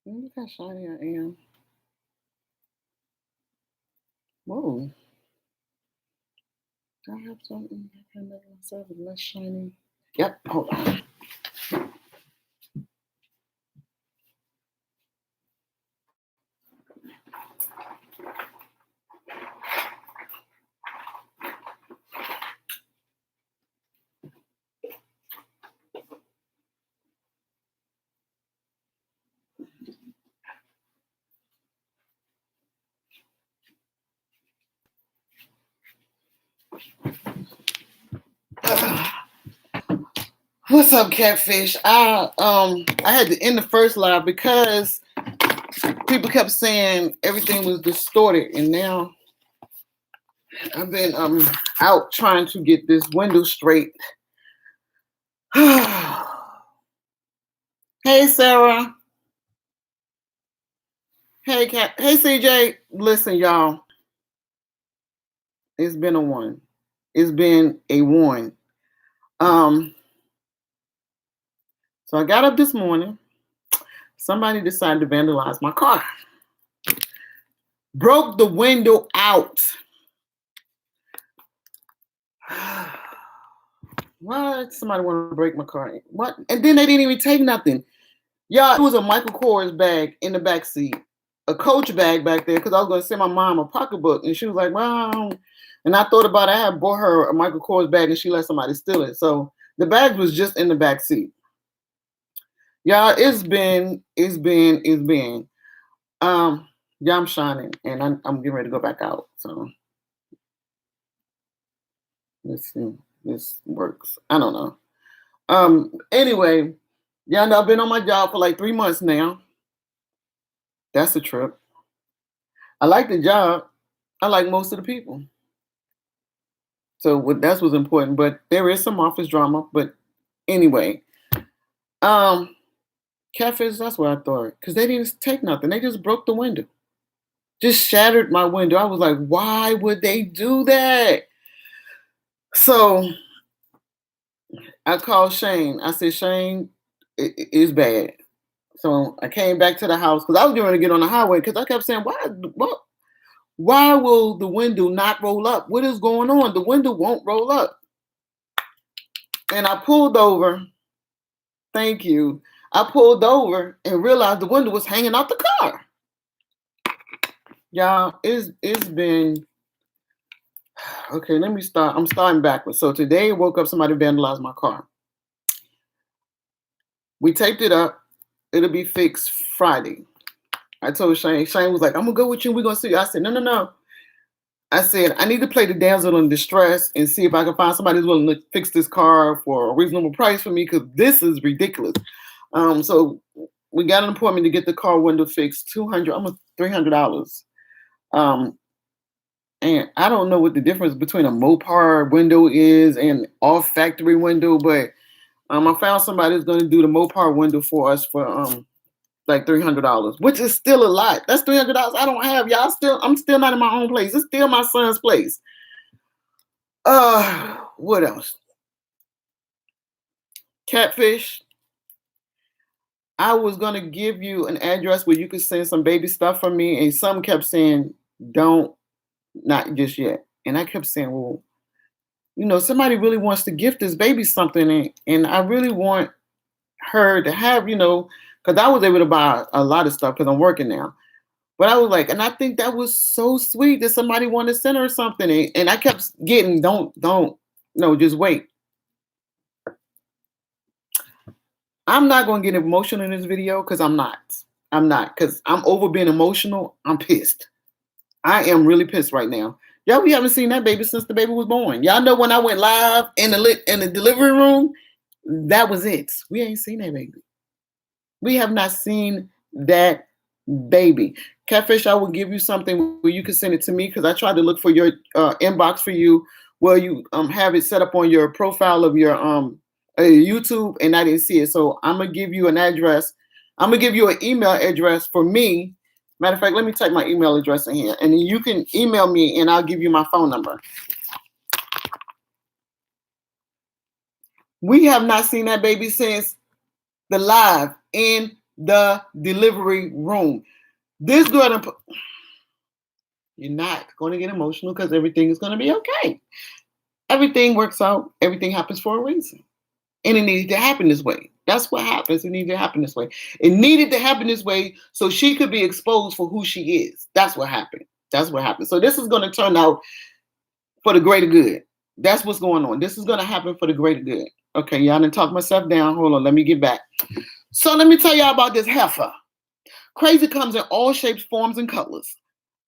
Look how shiny I am. Whoa. Do I have something? I can make myself less shiny. Yep. Hold on. What's up, catfish? I had to end the first live because people kept saying everything was distorted, and now I've been out trying to get this window straight. Hey, Sarah. Hey, Cat. Hey, CJ. Listen, y'all. It's been a one. It's been a one. So I got up this morning. Somebody decided to vandalize my car. Broke the window out. What? Somebody want to break my car? What? And then they didn't even take nothing. Y'all, it was a Michael Kors bag in the back seat, a Coach bag back there because I was going to send my mom a pocketbook, and she was like, "Well," and I thought about it. I had bought her a Michael Kors bag, and she let somebody steal it. So the bag was just in the back seat. Y'all, it's been. Yeah, I'm shining, and I'm getting ready to go back out. So let's see, this works. I don't know. Anyway, y'all know I've been on my job for like 3 months now. That's a trip. I like the job. I like most of the people. So that's what's important. But there is some office drama. But anyway, catfish, that's what I thought. Because they didn't take nothing. They just broke the window. Just shattered my window. I was like, why would they do that? So I called Shane. I said, Shane, it's bad. So I came back to the house because I was going to get on the highway because I kept saying, why will the window not roll up? What is going on? The window won't roll up. And I pulled over. Thank you. I pulled over and realized the window was hanging out the car. Y'all, it's been okay. Let me start. I'm starting backwards. So today, I woke up. Somebody vandalized my car. We taped it up. It'll be fixed Friday. I told Shane. Shane was like, "I'm gonna go with you. We're gonna see you." I said, "No. I said, I need to play the damsel in distress and see if I can find somebody who's willing to fix this car for a reasonable price for me because this is ridiculous." So we got an appointment to get the car window fixed. Almost $300. And I don't know what the difference between a Mopar window is and off factory window, but I found somebody who's going to do the Mopar window for us for like $300, which is still a lot. That's $300 I don't have. I'm still not in my own place. It's still my son's place. What else? Catfish. I was gonna give you an address where you could send some baby stuff for me, and some kept saying, "Don't, not just yet." And I kept saying, "Well, somebody really wants to gift this baby something, and I really want her to have, because I was able to buy a lot of stuff because I'm working now." But I was like, and I think that was so sweet that somebody wanted to send her something, and I kept getting, don't, no, just wait. I'm not going to get emotional in this video because I'm not. Because I'm over being emotional. I'm pissed. I am really pissed right now. Y'all, we haven't seen that baby since the baby was born. Y'all know when I went live in the delivery room, that was it. We ain't seen that baby. We have not seen that baby. Catfish, I will give you something where you can send it to me because I tried to look for your inbox for you where you have it set up on your profile of your YouTube, and I didn't see it. So I'm gonna give you an address. I'm gonna give you an email address for me. Matter of fact, let me type my email address in here, and then you can email me, and I'll give you my phone number. We have not seen that baby since the live in the delivery room. This girl, you're not going to get emotional because everything is going to be okay. Everything works out. Everything happens for a reason. And it needed to happen this way. That's what happens. It needed to happen this way. It needed to happen this way so she could be exposed for who she is. That's what happened. That's what happened. So this is going to turn out for the greater good. That's what's going on. This is going to happen for the greater good. Okay, y'all done talk myself down. Hold on, let me get back. So let me tell y'all about this heifer. Crazy comes in all shapes, forms, and colors.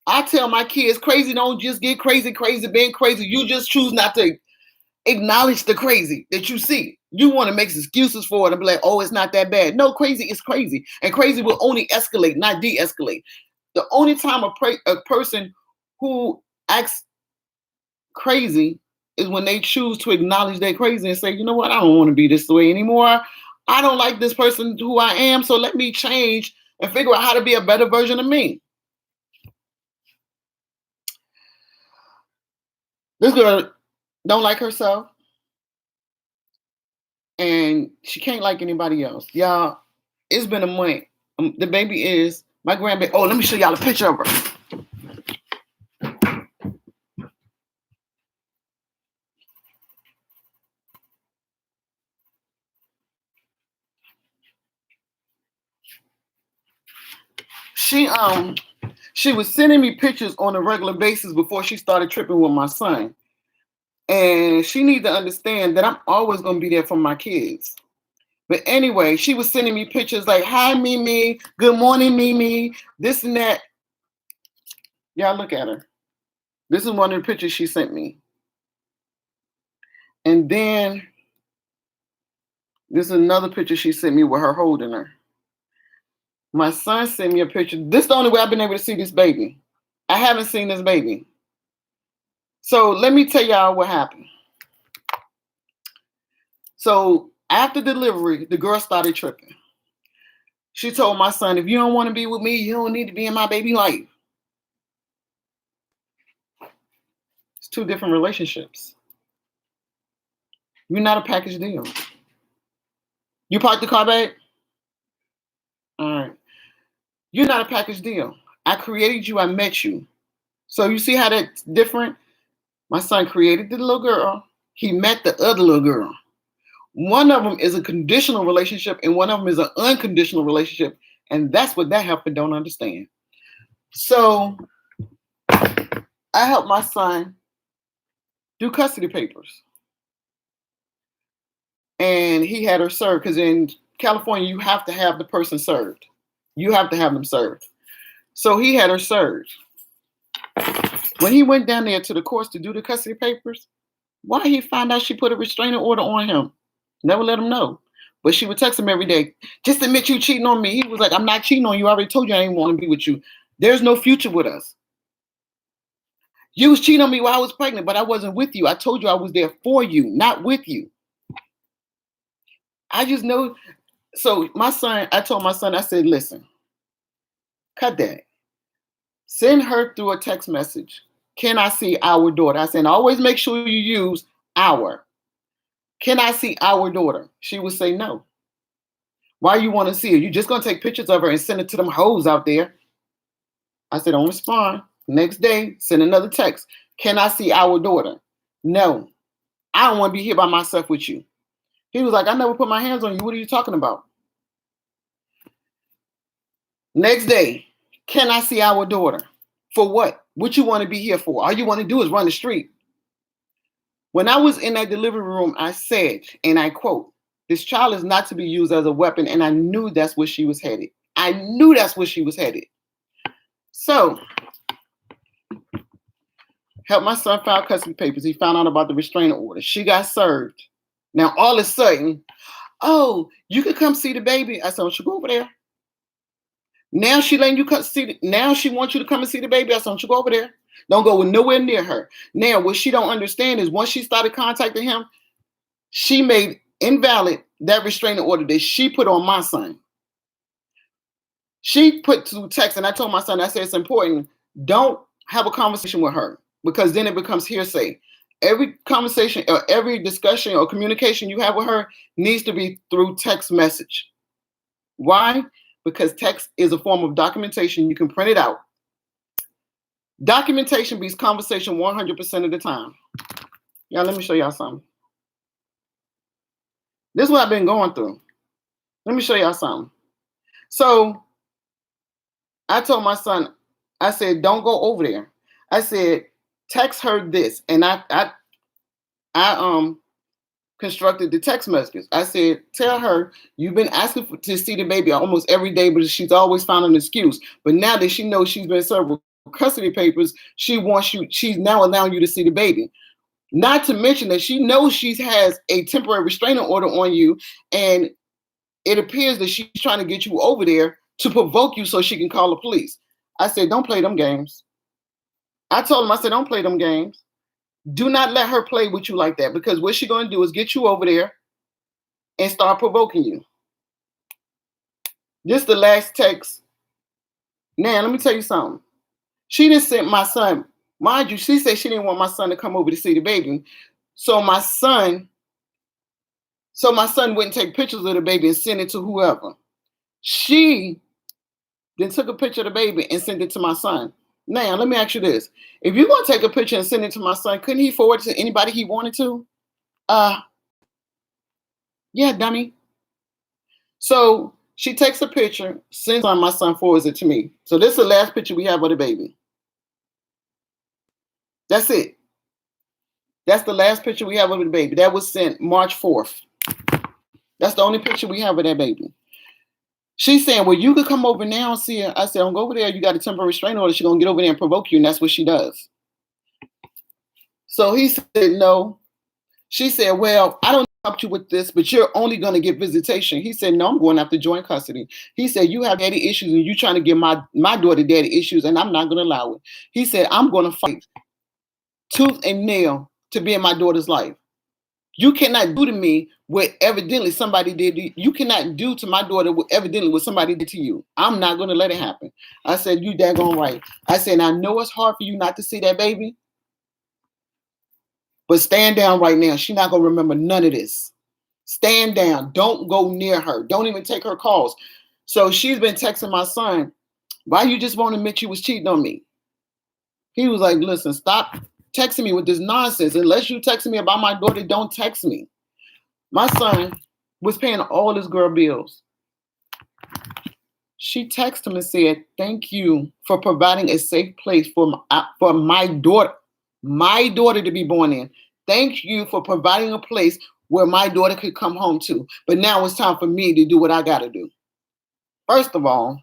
I tell my kids, crazy don't just get crazy being crazy. You just choose not to acknowledge the crazy that you see. You want to make excuses for it and be like, oh, it's not that bad. No, crazy is crazy. And crazy will only escalate, not de-escalate. The only time a person who acts crazy is when they choose to acknowledge they're crazy and say, you know what, I don't want to be this way anymore. I don't like this person who I am, so let me change and figure out how to be a better version of me. This girl don't like herself, and she can't like anybody else. Y'all, it's been a month. The baby is my grandbaby. Oh, let me show y'all a picture of her. She was sending me pictures on a regular basis before she started tripping with my son. And she needs to understand that I'm always going to be there for my kids. But anyway, she was sending me pictures like, hi, Mimi. Good morning, Mimi. This and that. Y'all look at her. This is one of the pictures she sent me. And then this is another picture she sent me with her holding her. My son sent me a picture. This is the only way I've been able to see this baby. I haven't seen this baby. So let me tell y'all what happened. So after delivery, the girl started tripping. She told my son, if you don't want to be with me, you don't need to be in my baby life. It's two different relationships. You're not a package deal. You parked the car, babe? All right. You're not a package deal. I created you. I met you. So you see how that's different? My son created the little girl. He met the other little girl. One of them is a conditional relationship and one of them is an unconditional relationship. And that's what that helper don't understand. So I helped my son do custody papers. And he had her served because in California, you have to have the person served. You have to have them served. So he had her served. When he went down there to the courts to do the custody papers, why he found out she put a restraining order on him? Never let him know. But she would text him every day, just admit you cheating on me. He was like, I'm not cheating on you. I already told you I didn't want to be with you. There's no future with us. You was cheating on me while I was pregnant, but I wasn't with you. I told you I was there for you, not with you. I just know. So my son, I told my son, I said, listen, cut that. Send her through a text message. Can I see our daughter? I said, always make sure you use our. Can I see our daughter? She would say no. Why you want to see her? You just going to take pictures of her and send it to them hoes out there. I said, don't respond. Next day, send another text. Can I see our daughter? No. I don't want to be here by myself with you. He was like, I never put my hands on you. What are you talking about? Next day, can I see our daughter? For what? What you want to be here for? All you want to do is run the street. When I was in that delivery room, I said, and I quote, this child is not to be used as a weapon. And I knew that's where she was headed. I knew that's where she was headed. So, helped my son file custody papers. He found out about the restraining order. She got served. Now, all of a sudden, oh, you could come see the baby. I said, well, she go over there. Now she letting you come see. Now she wants you to come and see the baby. I said, don't you go over there. Don't go nowhere near her. Now, what she don't understand is once she started contacting him, she made invalid that restraining order that she put on my son. She put to text, and I told my son, I said, it's important. Don't have a conversation with her because then it becomes hearsay. Every conversation or every discussion or communication you have with her needs to be through text message. Why? because text is a form of documentation. You can print it out. Documentation beats conversation 100% of the time. Y'all, let me show y'all something. This is what I've been going through. Let me show y'all something. So I told my son, I said, don't go over there. I said, text her this. And I constructed the text messages. I said, tell her you've been asking to see the baby almost every day, but she's always found an excuse. But now that she knows she's been served with custody papers, she's now allowing you to see the baby. Not to mention that she knows she has a temporary restraining order on you, and it appears that she's trying to get you over there to provoke you so she can call the police. I said, don't play them games. I told him, I said, don't play them games. Do not let her play with you like that, because what she's going to do is get you over there and start provoking you. This is the last text. Now, let me tell you something. She didn't send my son. Mind you, she said she didn't want my son to come over to see the baby. So my son wouldn't take pictures of the baby and send it to whoever. She then took a picture of the baby and sent it to my son. Now, let me ask you this. If you're going to take a picture and send it to my son, couldn't he forward it to anybody he wanted to? Yeah, dummy. So she takes a picture, sends on, my son forwards it to me. So this is the last picture we have of the baby. That's it. That's the last picture we have of the baby. That was sent March 4th. That's the only picture we have of that baby. She's saying, well, you could come over now and see her. I said, don't go over there. You got a temporary restraining order. She's going to get over there and provoke you. And that's what she does. So he said, no. She said, well, I don't help you with this, but you're only going to get visitation. He said, no, I'm going after joint custody. He said, you have daddy issues and you're trying to give my daughter daddy issues, and I'm not going to allow it. He said, I'm going to fight tooth and nail to be in my daughter's life. You cannot do to me what evidently somebody did. You cannot do to my daughter what evidently what somebody did to you. I'm not going to let it happen. I said, you daggone right. I said, I know it's hard for you not to see that baby, but stand down right now. She's not going to remember none of this. Stand down. Don't go near her. Don't even take her calls. So she's been texting my son, why you just won't admit you was cheating on me? He was like, listen, stop texting me with this nonsense. Unless you texting me about my daughter, don't text me. My son was paying all his girl bills. She texted him and said, thank you for providing a safe place for my daughter to be born in. Thank you for providing a place where my daughter could come home to. But now it's time for me to do what I got to do. First of all,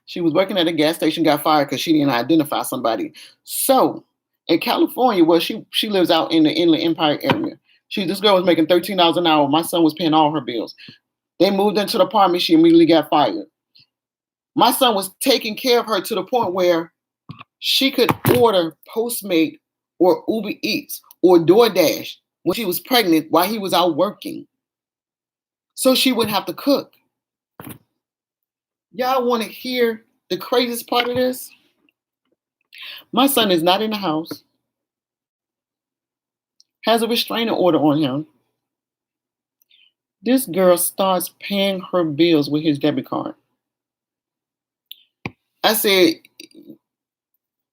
she was working at a gas station, got fired because she didn't identify somebody. So in California, where she lives out in the Inland Empire area, this girl was making $13 an hour. My son was paying all her bills. They moved into the apartment. She immediately got fired. My son was taking care of her to the point where she could order Postmate or Uber Eats or DoorDash when she was pregnant while he was out working, so she wouldn't have to cook. Y'all want to hear the craziest part of this? My son is not in the house, has a restraining order on him. This girl starts paying her bills with his debit card. I said,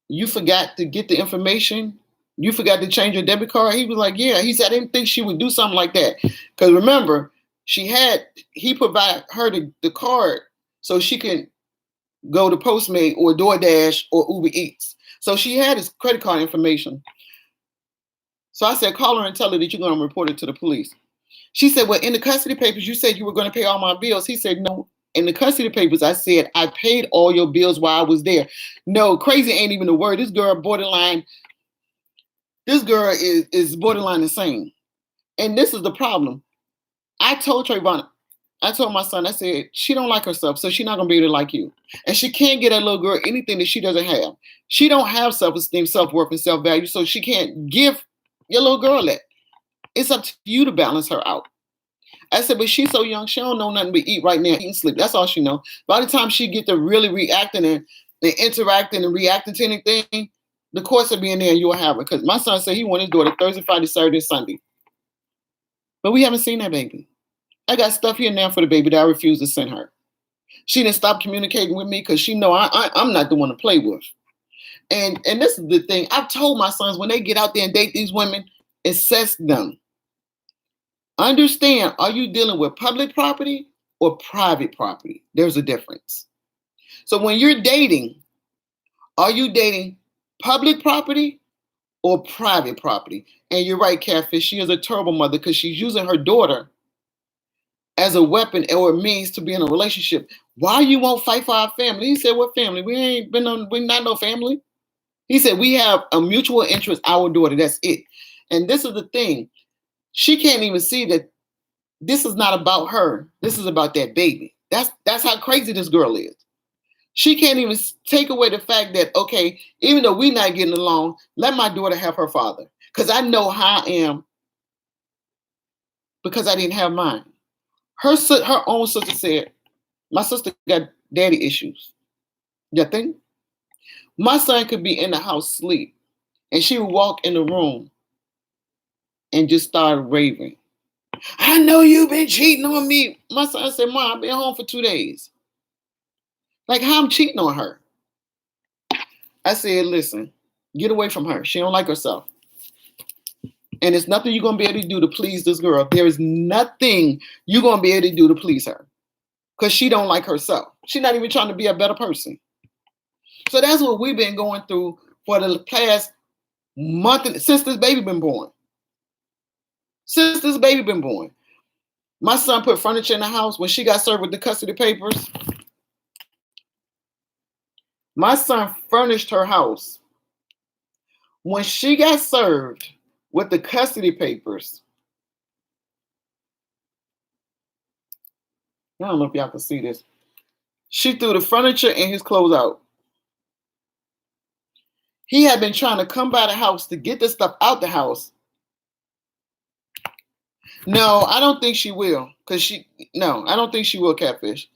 you forgot to get the information? You forgot to change your debit card? He was like, yeah. He said, I didn't think she would do something like that. Because remember, he provided her the card so she can go to Postmate or DoorDash or Uber Eats. So she had his credit card information. So I said, call her and tell her that you're going to report it to the police. She said, well, in the custody papers, you said you were going to pay all my bills. He said, no. In the custody papers, I said, I paid all your bills while I was there. No, crazy ain't even a word. This girl is borderline insane. And this is the problem. I told Trayvon, I told my son, I said, she don't like herself, so she's not going to be able to like you. And she can't get that little girl anything that she doesn't have. She don't have self-esteem, self-worth, and self-value, so she can't give your little girl that. It's up to you to balance her out. I said, but she's so young, she don't know nothing but eat right now, eat and sleep. That's all she know. By the time she get to really reacting and interacting and reacting to anything, the course will be in there and you'll have her. Because my son said he wanted his daughter Thursday, Friday, Saturday, Sunday. But we haven't seen that baby. I got stuff here now for the baby that I refuse to send her. She didn't stop communicating with me because she know I'm not the one to play with. And this is the thing. I've told my sons when they get out there and date these women, assess them. Understand, are you dealing with public property or private property? There's a difference. So when you're dating, are you dating public property or private property? And you're right, Catfish, she is a terrible mother because she's using her daughter as a weapon or a means to be in a relationship. Why you won't fight for our family? He said, what family? We're not no family. He said, we have a mutual interest, our daughter, that's it. And this is the thing. She can't even see that this is not about her. This is about that baby. That's how crazy this girl is. She can't even take away the fact that, okay, even though we're not getting along, let my daughter have her father. Because I know how I am because I didn't have mine. Her own sister said, my sister got daddy issues. You think? My son could be in the house sleep, and she would walk in the room and just start raving. I know you've been cheating on me. My son said, Mom, I've been home for 2 days. Like, how I'm cheating on her? I said, listen, get away from her. She don't like herself. And there's nothing you're going to be able to do to please this girl. There is nothing you're going to be able to do to please her. Because she don't like herself. She's not even trying to be a better person. So that's what we've been going through for the past month since this baby been born. Since this baby been born. My son put furniture in the house when she got served with the custody papers. My son furnished her house. When she got served with the custody papers, I don't know if y'all can see this. She threw the furniture and his clothes out. He had been trying to come by the house to get the stuff out the house. No, I don't think she will. I don't think she will, Catfish.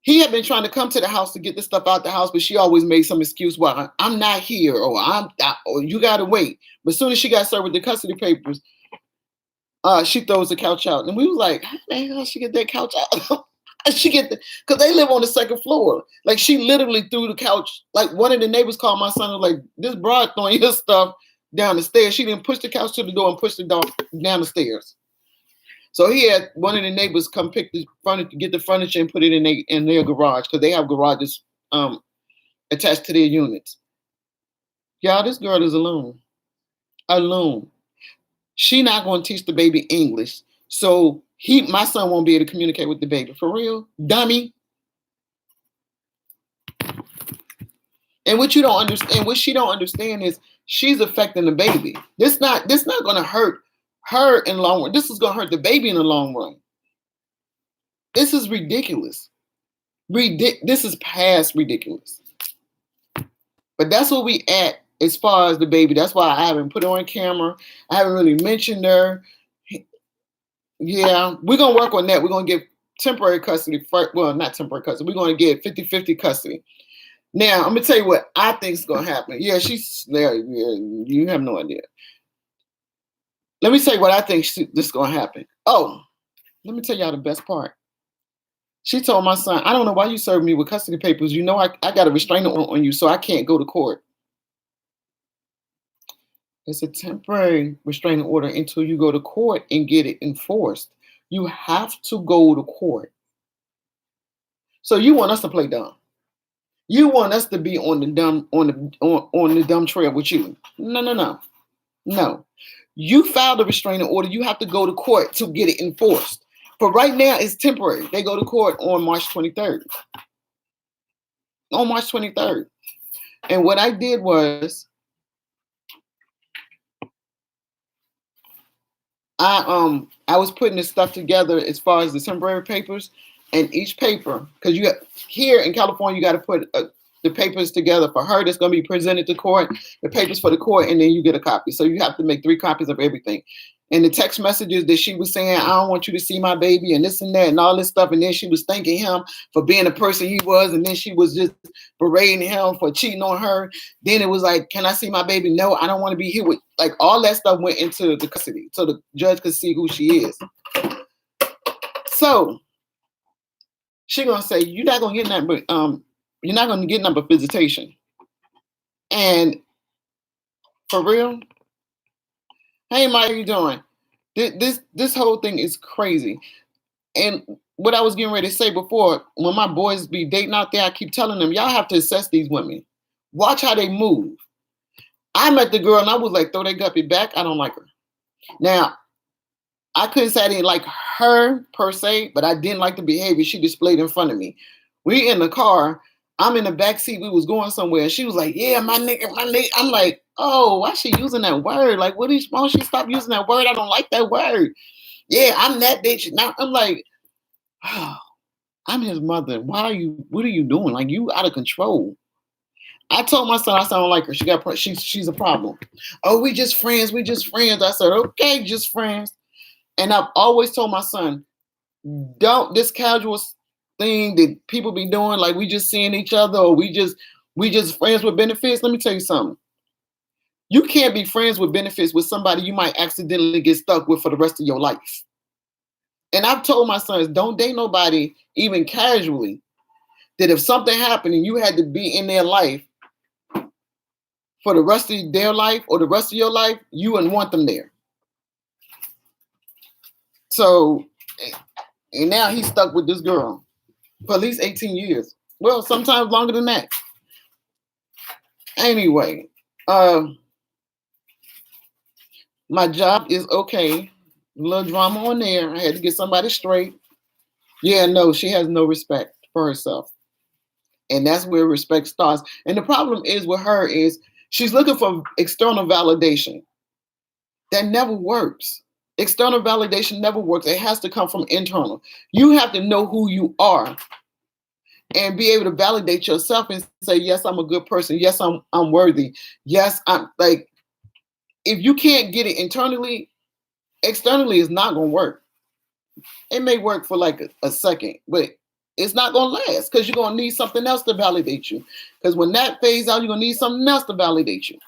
He had been trying to come to the house to get the stuff out the house, but she always made some excuse why I'm not here or you gotta wait. But as soon as she got served with the custody papers, she throws the couch out. And we was like, how the hell she get that couch out? Because they live on the second floor. Like, she literally threw the couch. Like, one of the neighbors called my son and was like, this broad throwing your stuff down the stairs. She didn't push the couch to the door and push the dog down the stairs. So he had one of the neighbors come pick the furniture, get the furniture and put it in their garage because they have garages attached to their units. Y'all, this girl is alone. Alone. She not going to teach the baby English. So my son won't be able to communicate with the baby. For real? Dummy. And what you don't understand, what she don't understand is she's affecting the baby. This not going to hurt her in the long run. This is going to hurt the baby in the long run. This is ridiculous. This is past ridiculous. But that's where we at as far as the baby. That's why I haven't put her on camera. I haven't really mentioned her. Yeah, we're going to work on that. We're going to get temporary custody. Well, not temporary custody. We're going to get 50-50 custody. Now, I'm going to tell you what I think is going to happen. Yeah, she's there. Yeah, you have no idea. Let me tell you what I think this is going to happen. Oh, let me tell y'all the best part. She told my son, I don't know why you served me with custody papers. You know I got a restraining order on you, so I can't go to court. It's a temporary restraining order until you go to court and get it enforced. You have to go to court. So you want us to play dumb. You want us to be on the dumb trail with you. No. You filed a restraining order. You have to go to court to get it enforced. But right now, it's temporary. They go to court on March 23rd. On March 23rd. And what I did was, I was putting this stuff together as far as the temporary papers, and each paper, because here in California, you got to put the papers together for her that's going to be presented to court, the papers for the court, and then you get a copy. So you have to make 3 copies of everything. And the text messages that she was saying, I don't want you to see my baby and this and that and all this stuff. And then she was thanking him for being the person he was. And then she was just berating him for cheating on her. Then it was like, can I see my baby? No, I don't want to be here with, like, all that stuff went into the custody so the judge could see who she is. So She gonna say, you're not gonna get nothing but you're not gonna get nothing but visitation. And for real, hey Mike, how you doing? This whole thing is crazy. And what I was getting ready to say before, when my boys be dating out there, I keep telling them, y'all have to assess these women. Watch how they move. I met the girl and I was like, throw that guppy back. I don't like her. Now, I couldn't say I didn't like her per se, but I didn't like the behavior she displayed in front of me. We in the car. I'm in the back seat. We was going somewhere. And she was like, yeah, my nigga, my nigga. I'm like, oh, why she using that word? Like, why don't she stop using that word? I don't like that word. Yeah, I'm that bitch. Now I'm like, oh, I'm his mother. What are you doing? Like, you out of control. I told my son, I said, I don't like her. She's a problem. Oh, we just friends. We just friends. I said, okay, just friends. And I've always told my son, don't this casual thing that people be doing, like we just seeing each other or we just friends with benefits. Let me tell you something. You can't be friends with benefits with somebody you might accidentally get stuck with for the rest of your life. And I've told my sons, don't date nobody, even casually, that if something happened and you had to be in their life for the rest of their life or the rest of your life, you wouldn't want them there. So, and now he's stuck with this girl for at least 18 years. Well, sometimes longer than that. Anyway, my job is okay. A little drama on there. I had to get somebody straight. Yeah, no, she has no respect for herself. And that's where respect starts. And the problem is with her is she's looking for external validation. That never works. External validation never works. It has to come from internal. You have to know who you are and be able to validate yourself and say, yes, I'm a good person. Yes, I'm worthy. Yes, I'm like, if you can't get it internally, externally is not going to work. It may work for like a second, but it's not going to last because you're going to need something else to validate you. Because when that fades out, you're going to need something else to validate you.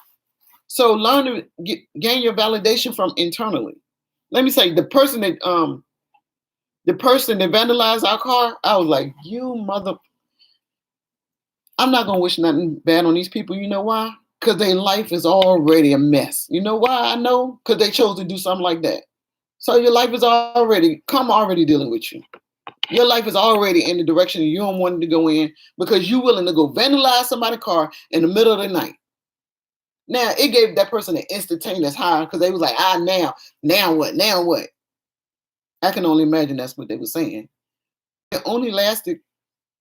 So learn to gain your validation from internally. Let me say, the person that vandalized our car, I was like, you mother. I'm not gonna wish nothing bad on these people. You know why? Because their life is already a mess. You know why I know? Because they chose to do something like that. So your life is already dealing with you. Your life is already in the direction you don't want it to go in because you're willing to go vandalize somebody's car in the middle of the night. Now, it gave that person an instantaneous high because they was like, now what? I can only imagine that's what they were saying. It only lasted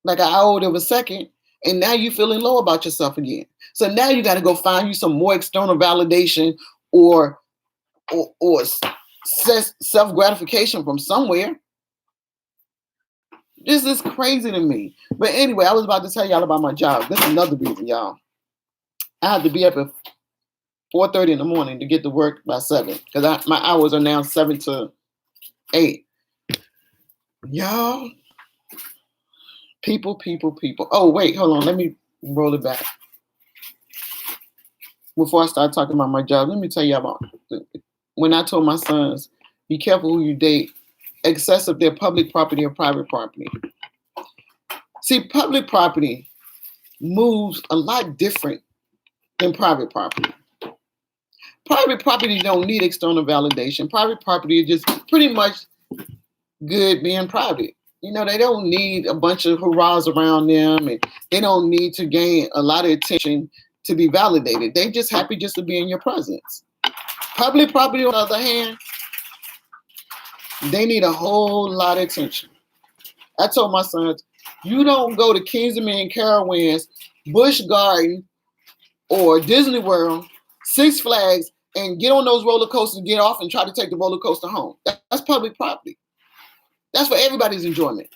like an hour of a second, and now you're feeling low about yourself again. So now you got to go find you some more external validation or self-gratification from somewhere. This is crazy to me. But anyway, I was about to tell y'all about my job. This is another reason, y'all. I have to be up at 4:30 in the morning to get to work by 7 because my hours are now 7 to 8. Y'all, people. Oh, wait, hold on. Let me roll it back. Before I start talking about my job, let me tell you about when I told my sons, be careful who you date, excess of their public property or private property. See, public property moves a lot different than private property. Private property don't need external validation. Private property is just pretty much good being private. You know, they don't need a bunch of hurrahs around them, and they don't need to gain a lot of attention to be validated. They just happy just to be in your presence. Public property, on the other hand, they need a whole lot of attention. I told my sons, you don't go to Kingsman and Carowinds, Busch Garden, or Disney World, Six Flags, and get on those roller coasters, get off, and try to take the roller coaster home. That's public property. That's for everybody's enjoyment.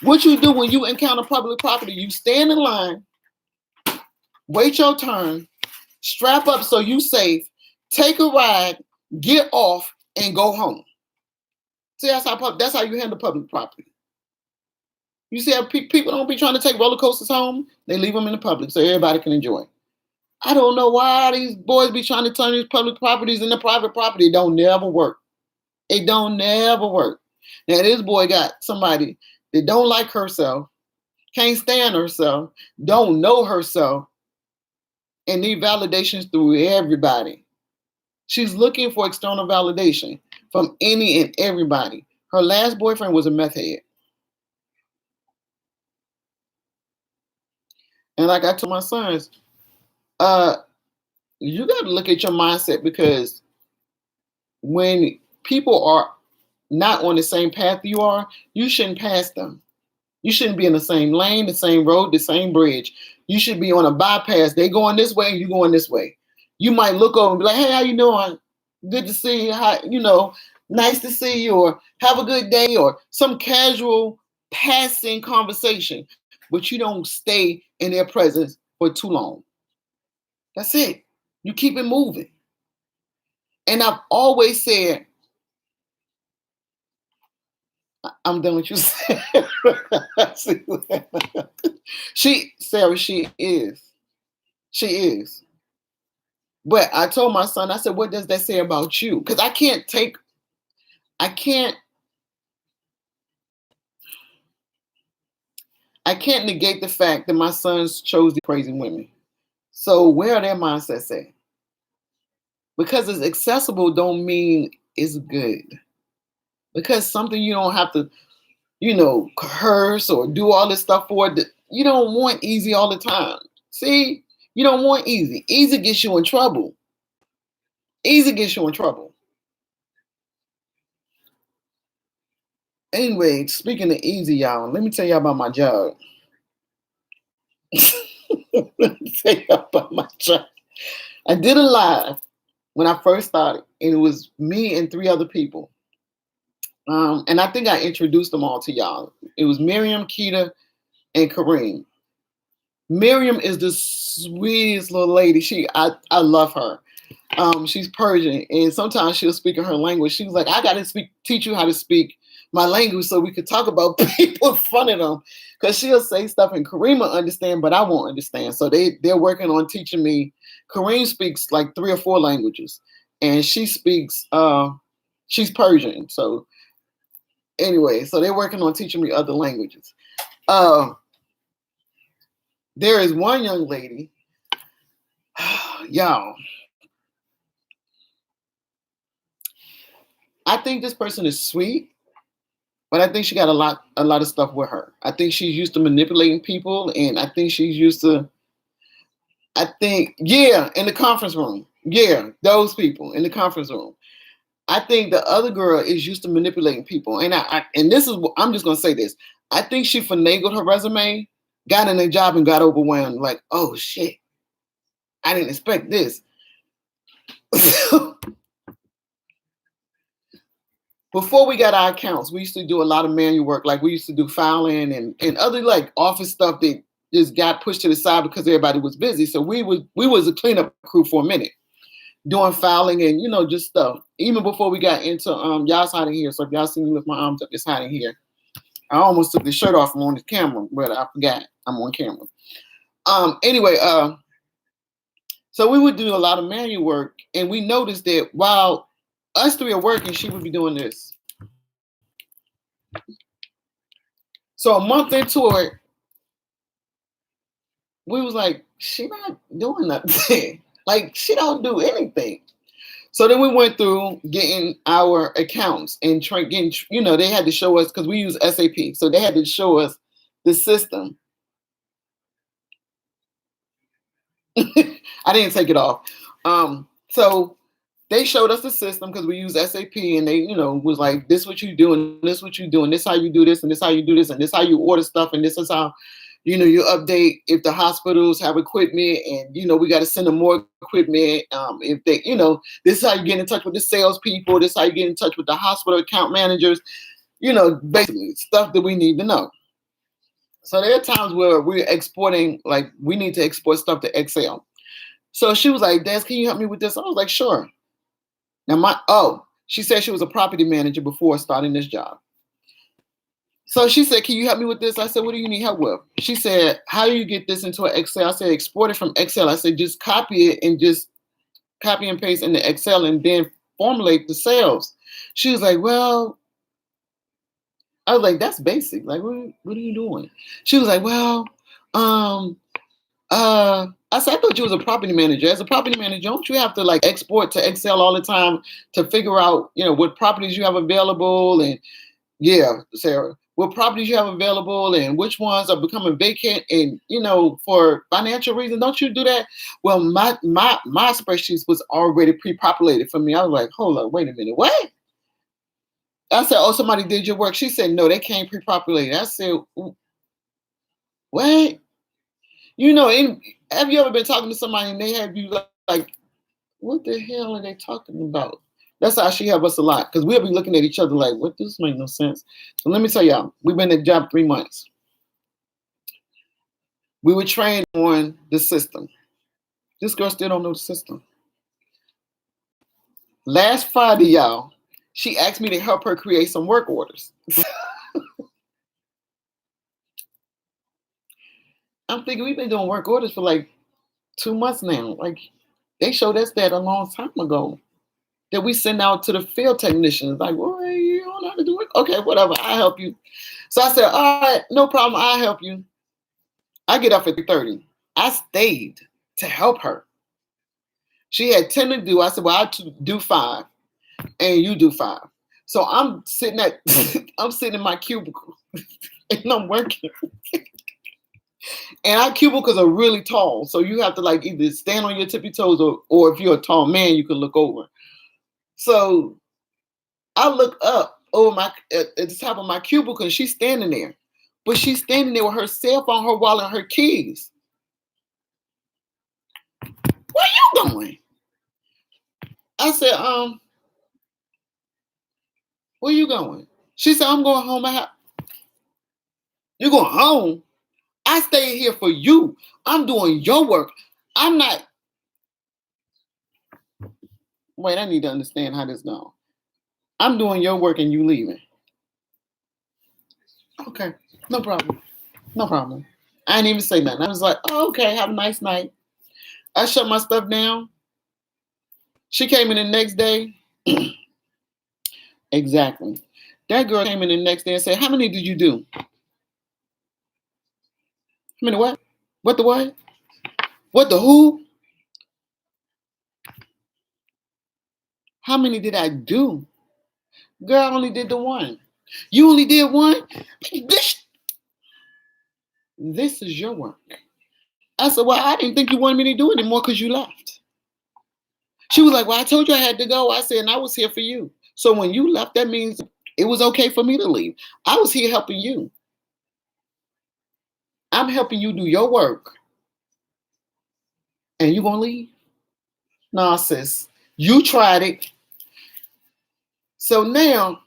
What you do when you encounter public property, you stand in line, wait your turn, strap up so you safe, take a ride, get off, and go home. See, that's how you handle public property. You see how people don't be trying to take roller coasters home? They leave them in the public so everybody can enjoy. I don't know why these boys be trying to turn these public properties into private property. It don't never work. It don't never work. Now, this boy got somebody that don't like herself, can't stand herself, don't know herself, and need validations through everybody. She's looking for external validation from any and everybody. Her last boyfriend was a meth head. And like I told my sons, you got to look at your mindset, because when people are not on the same path you are, you shouldn't pass them. You shouldn't be in the same lane, the same road, the same bridge. You should be on a bypass. They going this way and you going this way. You might look over and be like, hey, how you doing? Good to see you. How, nice to see you, or have a good day, or some casual passing conversation, but you don't stay in their presence for too long. That's it. You keep it moving. And I've always said, I'm done with you, Sarah. Sarah, she is. She is. But I told my son, I said, what does that say about you? Because I can't negate the fact that my sons chose these crazy women. So where are their mindsets at? Because it's accessible don't mean it's good. Because something you don't have to, curse or do all this stuff for, you don't want easy all the time. See, you don't want easy. Easy gets you in trouble. Easy gets you in trouble. Anyway, speaking of easy, y'all, let me tell y'all about my job. Let me tell y'all about my job. I did a live when I first started, and it was me and 3 other people. And I think I introduced them all to y'all. It was Miriam, Keita, and Kareem. Miriam is the sweetest little lady. I love her. She's Persian, and sometimes she'll speak in her language. She was like, I got to teach you how to speak my language so we could talk about people in front of them, because she'll say stuff and Kareem will understand, but I won't understand. So they're working on teaching me. Kareem speaks like 3 or 4 languages, and she speaks, she's Persian. So anyway, so they're working on teaching me other languages. There is one young lady, y'all. I think this person is sweet, but I think she got a lot of stuff with her. I think she's used to manipulating people, and I think she's used to, in the conference room. Yeah, those people in the conference room. I think the other girl is used to manipulating people. And I'm just going to say this. I think she finagled her resume, got in a job, and got overwhelmed. Like, oh shit, I didn't expect this. Before we got our accounts, we used to do a lot of manual work. Like we used to do filing and other like office stuff that just got pushed to the side because everybody was busy. So we was a cleanup crew for a minute, doing filing and just stuff. Even before we got into y'all's hiding here. So if y'all see me with my arms up, it's hiding here. I almost took the shirt off from on the camera, but I forgot I'm on camera. Anyway, so we would do a lot of manual work, and we noticed that while us 3 are working, she would be doing this. So a month into it, we was like, she not doing nothing. Like, she don't do anything. So then we went through getting our accounts and getting, they had to show us, because we use SAP. So they had to show us the system. I didn't take it off. So they showed us the system because we use SAP, and they, was like, this what you doing, this what you doing, this how you do this, and this how you do this, and this how you order stuff, and this is how, you update if the hospitals have equipment, and we got to send them more equipment. If they, this is how you get in touch with the salespeople, this is how you get in touch with the hospital account managers, basically stuff that we need to know. So there are times where we're exporting, like we need to export stuff to Excel. So she was like, Des, can you help me with this? I was like, sure. Now she said she was a property manager before starting this job. So she said, can you help me with this? I said, what do you need help with? She said, how do you get this into an Excel? I said, export it from Excel. I said, just copy it and just copy and paste into Excel and then formulate the cells. She was like, well, I was like, that's basic. Like, what are you doing? She was like, well, I said, I thought you was a property manager. As a property manager, don't you have to like export to Excel all the time to figure out, what properties you have available? And yeah, Sarah, what properties you have available and which ones are becoming vacant and, for financial reasons, don't you do that? Well, my spreadsheets was already pre-populated for me. I was like, hold up, wait a minute, what? I said, oh, somebody did your work. She said, no, they came pre-populated. I said, what? Have you ever been talking to somebody and they have you like, what the hell are they talking about? That's how she helped us a lot because we'll be looking at each other like, what? This make no sense. So let me tell y'all, we've been at the job 3 months. We were trained on the system. This girl still don't know the system. Last Friday, y'all, she asked me to help her create some work orders. I'm thinking we've been doing work orders for like 2 months now. Like they showed us that a long time ago. That we send out to the field technicians. Like, well, you don't know how to do it? Okay, whatever, I'll help you. So I said, all right, no problem, I'll help you. I get up at 3:30. I stayed to help her. She had 10 to do. I said, well, I'll do 5 and you do 5. So I'm sitting in my cubicle and I'm working. And our cubicles are really tall. So you have to like either stand on your tippy toes or if you're a tall man, you can look over. So I look up over at the top of my cubicle and she's standing there. But she's standing there with her cell phone, her wallet, and her keys. Where you going? I said, where you going? She said, I'm going home. You going home? I stayed here for you. I'm doing your work. I'm not. Wait, I need to understand how this goes. I'm doing your work and you leaving. Okay, no problem. No problem. I didn't even say nothing. I was like, oh, okay, have a nice night. I shut my stuff down. She came in the next day. Exactly. That girl came in the next day and said, how many did you do? How many what? What the what? What the who? How many did I do? Girl, I only did the one. You only did one? This is your work. I said, well, I didn't think you wanted me to do it anymore because you left. She was like, well, I told you I had to go. I said, and I was here for you. So when you left, that means it was okay for me to leave. I was here helping you. I'm helping you do your work. And you gonna leave? No, sis. You tried it. So now,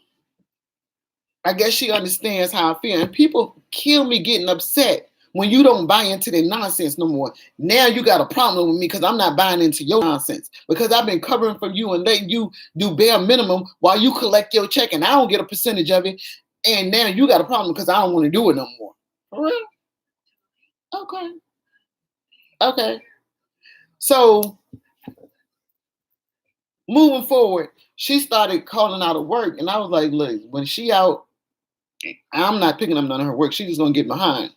I guess she understands how I feel. And people kill me getting upset when you don't buy into their nonsense no more. Now you got a problem with me because I'm not buying into your nonsense. Because I've been covering for you and letting you do bare minimum while you collect your check and I don't get a percentage of it. And now you got a problem because I don't want to do it no more. For real? Okay. Okay. So moving forward, she started calling out of work. And I was like, look, when she out, I'm not picking up none of her work. She's just going to get behind.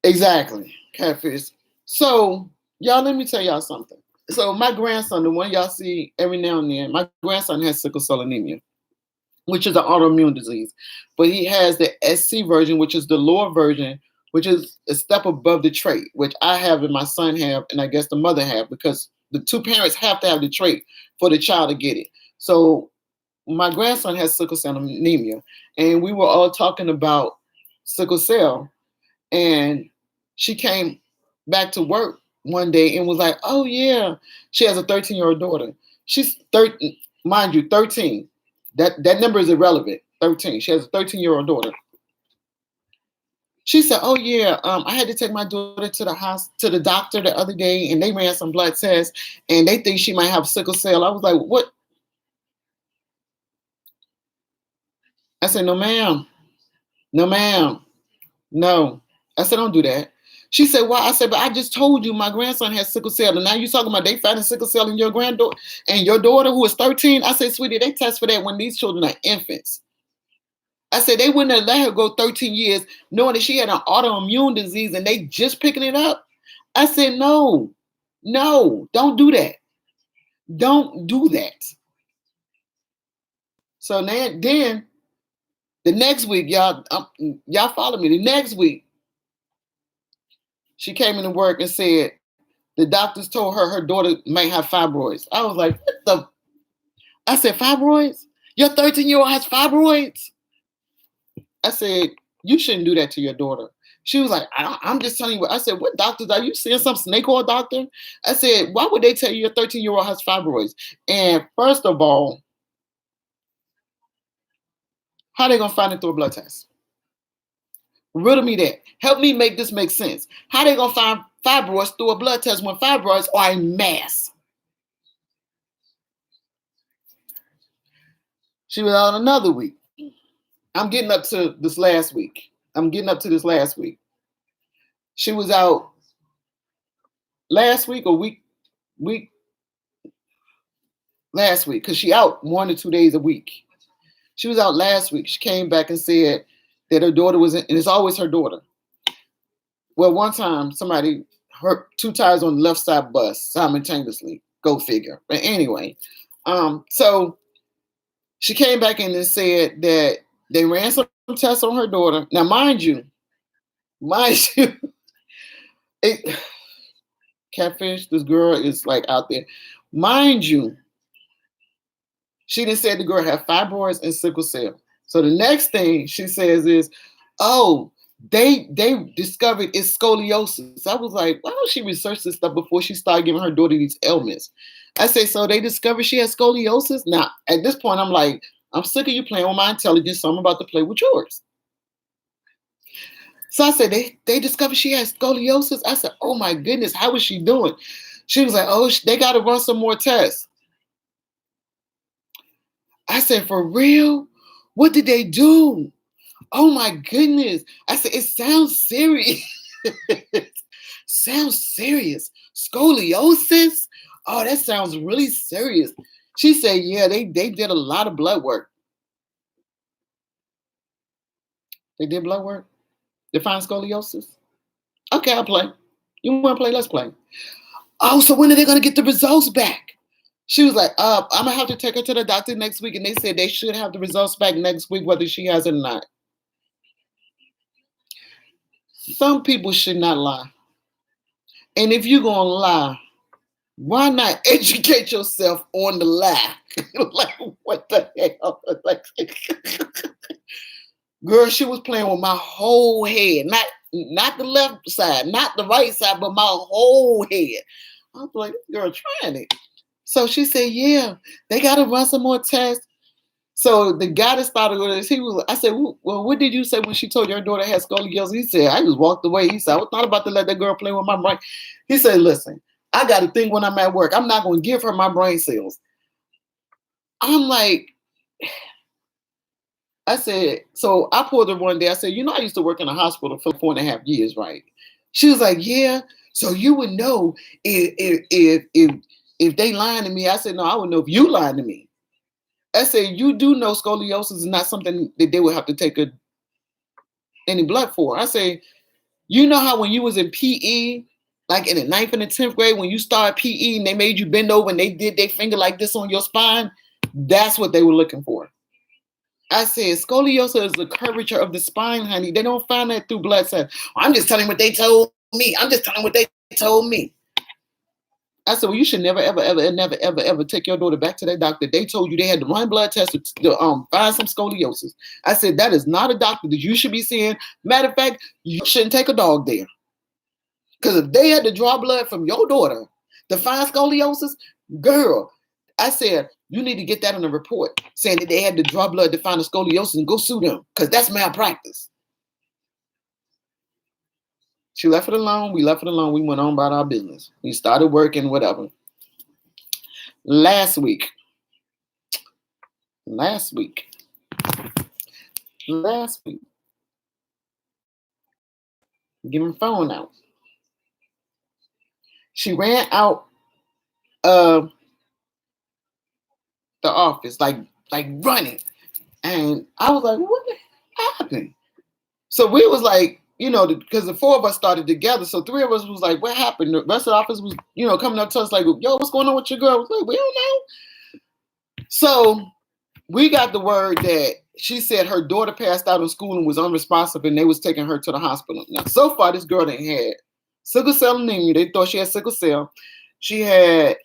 Exactly. Catfish. So, y'all, let me tell y'all something. So, my grandson, the one y'all see every now and then, my grandson has sickle cell anemia, which is an autoimmune disease. But he has the SC version, which is the lower version, which is a step above the trait, which I have and my son have, and I guess the mother have, because the two parents have to have the trait for the child to get it. So, my grandson has sickle cell anemia, and we were all talking about sickle cell, and she came back to work one day and was like, oh yeah, she has a 13-year-old daughter. She's 13, mind you, 13. That number is irrelevant. 13. She has a 13-year-old daughter. She said, oh yeah, I had to take my daughter to the doctor the other day, and they ran some blood tests, and they think she might have sickle cell. I was like, what? I said, no, ma'am. No, ma'am. No. I said, don't do that. She said, why? I said, but I just told you my grandson has sickle cell. And now you're talking about they finding sickle cell in your granddaughter and your daughter who is 13. I said, sweetie, they test for that when these children are infants. I said they wouldn't have let her go 13 years knowing that she had an autoimmune disease and they just picking it up. I said, no, don't do that. Don't do that. So then the next week, y'all follow me. The next week, she came into work and said the doctors told her daughter might have fibroids. I was like, what the? I said, fibroids? Your 13-year-old has fibroids? I said, you shouldn't do that to your daughter. She was like, I'm just telling you what. I said, what doctors are you seeing? Some snake oil doctor? I said, why would they tell you your 13-year-old has fibroids? And first of all, how are they going to find it through a blood test? Riddle me that. Help me make this make sense. How are they going to find fibroids through a blood test when fibroids are in mass? She was out another week. I'm getting up to this last week. She was out last week or week last week because she out 1 to 2 days a week. She was out last week. She came back and said that her daughter was in, and it's always her daughter. Well, one time somebody hurt 2 tires on the left side bus simultaneously. Go figure. But anyway, so she came back in and said that they ran some tests on her daughter. Now, mind you, catfish, this girl is like out there. Mind you, she didn't say the girl had fibroids and sickle cell. So the next thing she says is, oh, they discovered it's scoliosis. I was like, why don't she research this stuff before she started giving her daughter these ailments? I say, so they discovered she has scoliosis? Now, at this point, I'm like, I'm sick of you playing with my intelligence, so I'm about to play with yours. So I said, they discovered she has scoliosis? I said, oh my goodness, how is she doing? She was like, oh, they got to run some more tests. I said, for real? What did they do? Oh my goodness. I said, it sounds serious. Sounds serious. Scoliosis? Oh, that sounds really serious. She said, yeah, they did a lot of blood work. They did blood work? They find scoliosis? Okay, I'll play. You want to play? Let's play. Oh, so when are they going to get the results back? She was like, I'm going to have to take her to the doctor next week. And they said they should have the results back next week, whether she has it or not. Some people should not lie. And if you're going to lie, why not educate yourself on the lie? Like, what the hell? Like, girl, she was playing with my whole head. Not the left side, not the right side, but my whole head. I was like, this girl trying it. So she said, yeah, they got to run some more tests. So the guy that started with this, I said, well, what did you say when she told your daughter had scoliosis? He said, I just walked away. He said, I was not about to let that girl play with my brain. He said, listen, I got to think when I'm at work. I'm not going to give her my brain cells. I'm like, I said, so I pulled her one day. I said, I used to work in a hospital for 4.5 years, right? She was like, yeah. So you would know if they lying to me. I said, no, I would know if you lying to me. I said, you do know scoliosis is not something that they would have to take any blood for. I say, you know how when you was in PE, like in the 9th and the 10th grade, when you started PE and they made you bend over and they did their finger like this on your spine, that's what they were looking for. I said, scoliosis is the curvature of the spine, honey. They don't find that through blood tests. I'm just telling what they told me. I said, well, you should never, ever take your daughter back to that doctor. They told you they had to run blood tests to find some scoliosis. I said, that is not a doctor that you should be seeing. Matter of fact, you shouldn't take a dog there. Because if they had to draw blood from your daughter to find scoliosis, girl, I said, you need to get that in a report saying that they had to draw blood to find a scoliosis and go sue them because that's malpractice. She left it alone. We left it alone. We went on about our business. We started working, whatever. Last week, give her phone out. She ran out of the office, like running. And I was like, what? happened? So we was like, because the four of us started together. So three of us was like, what happened? The rest of the office was, coming up to us like, yo, what's going on with your girl? I was like, we don't know. So we got the word that she said her daughter passed out in school and was unresponsive, and they was taking her to the hospital. Now, so far, this girl didn't had sickle cell anemia. They thought she had sickle cell. She had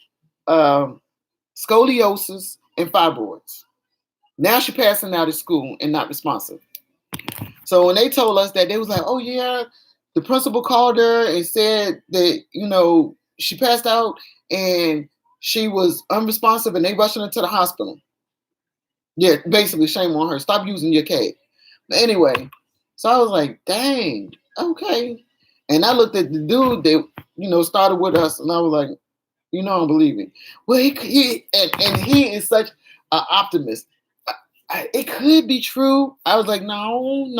scoliosis and fibroids. Now she passing out at school and not responsive. So when they told us that, they was like, oh yeah, the principal called her and said that, she passed out and she was unresponsive and they rushing her to the hospital. Yeah, basically, shame on her. Stop using your cake. But anyway, so I was like, dang, okay. And I looked at the dude that, started with us, and I was like, I don't believe it. Well, he is such an optimist. It could be true. I was like, no, it's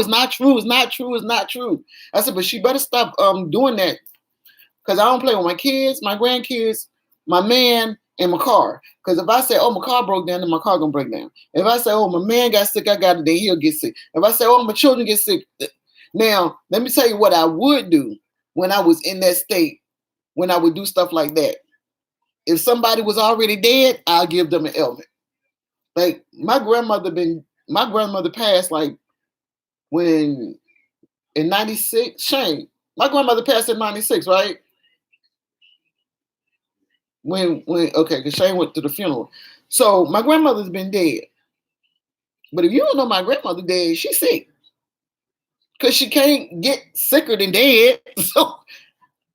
not true. It's not true. It's not true. I said, but she better stop doing that, because I don't play with my kids, my grandkids, my man, and my car. Because if I say, oh, my car broke down, then my car gonna break down. If I say, oh, my man got sick, I got it, then he'll get sick. If I say, oh, my children get sick. Now, let me tell you what I would do when I was in that state, when I would do stuff like that. If somebody was already dead, I'll give them an ailment. Like my grandmother passed like when in 96, Shane. My grandmother passed in 96, right? Because Shane went to the funeral. So my grandmother's been dead. But if you don't know my grandmother dead, she's sick. Because she can't get sicker than dead. So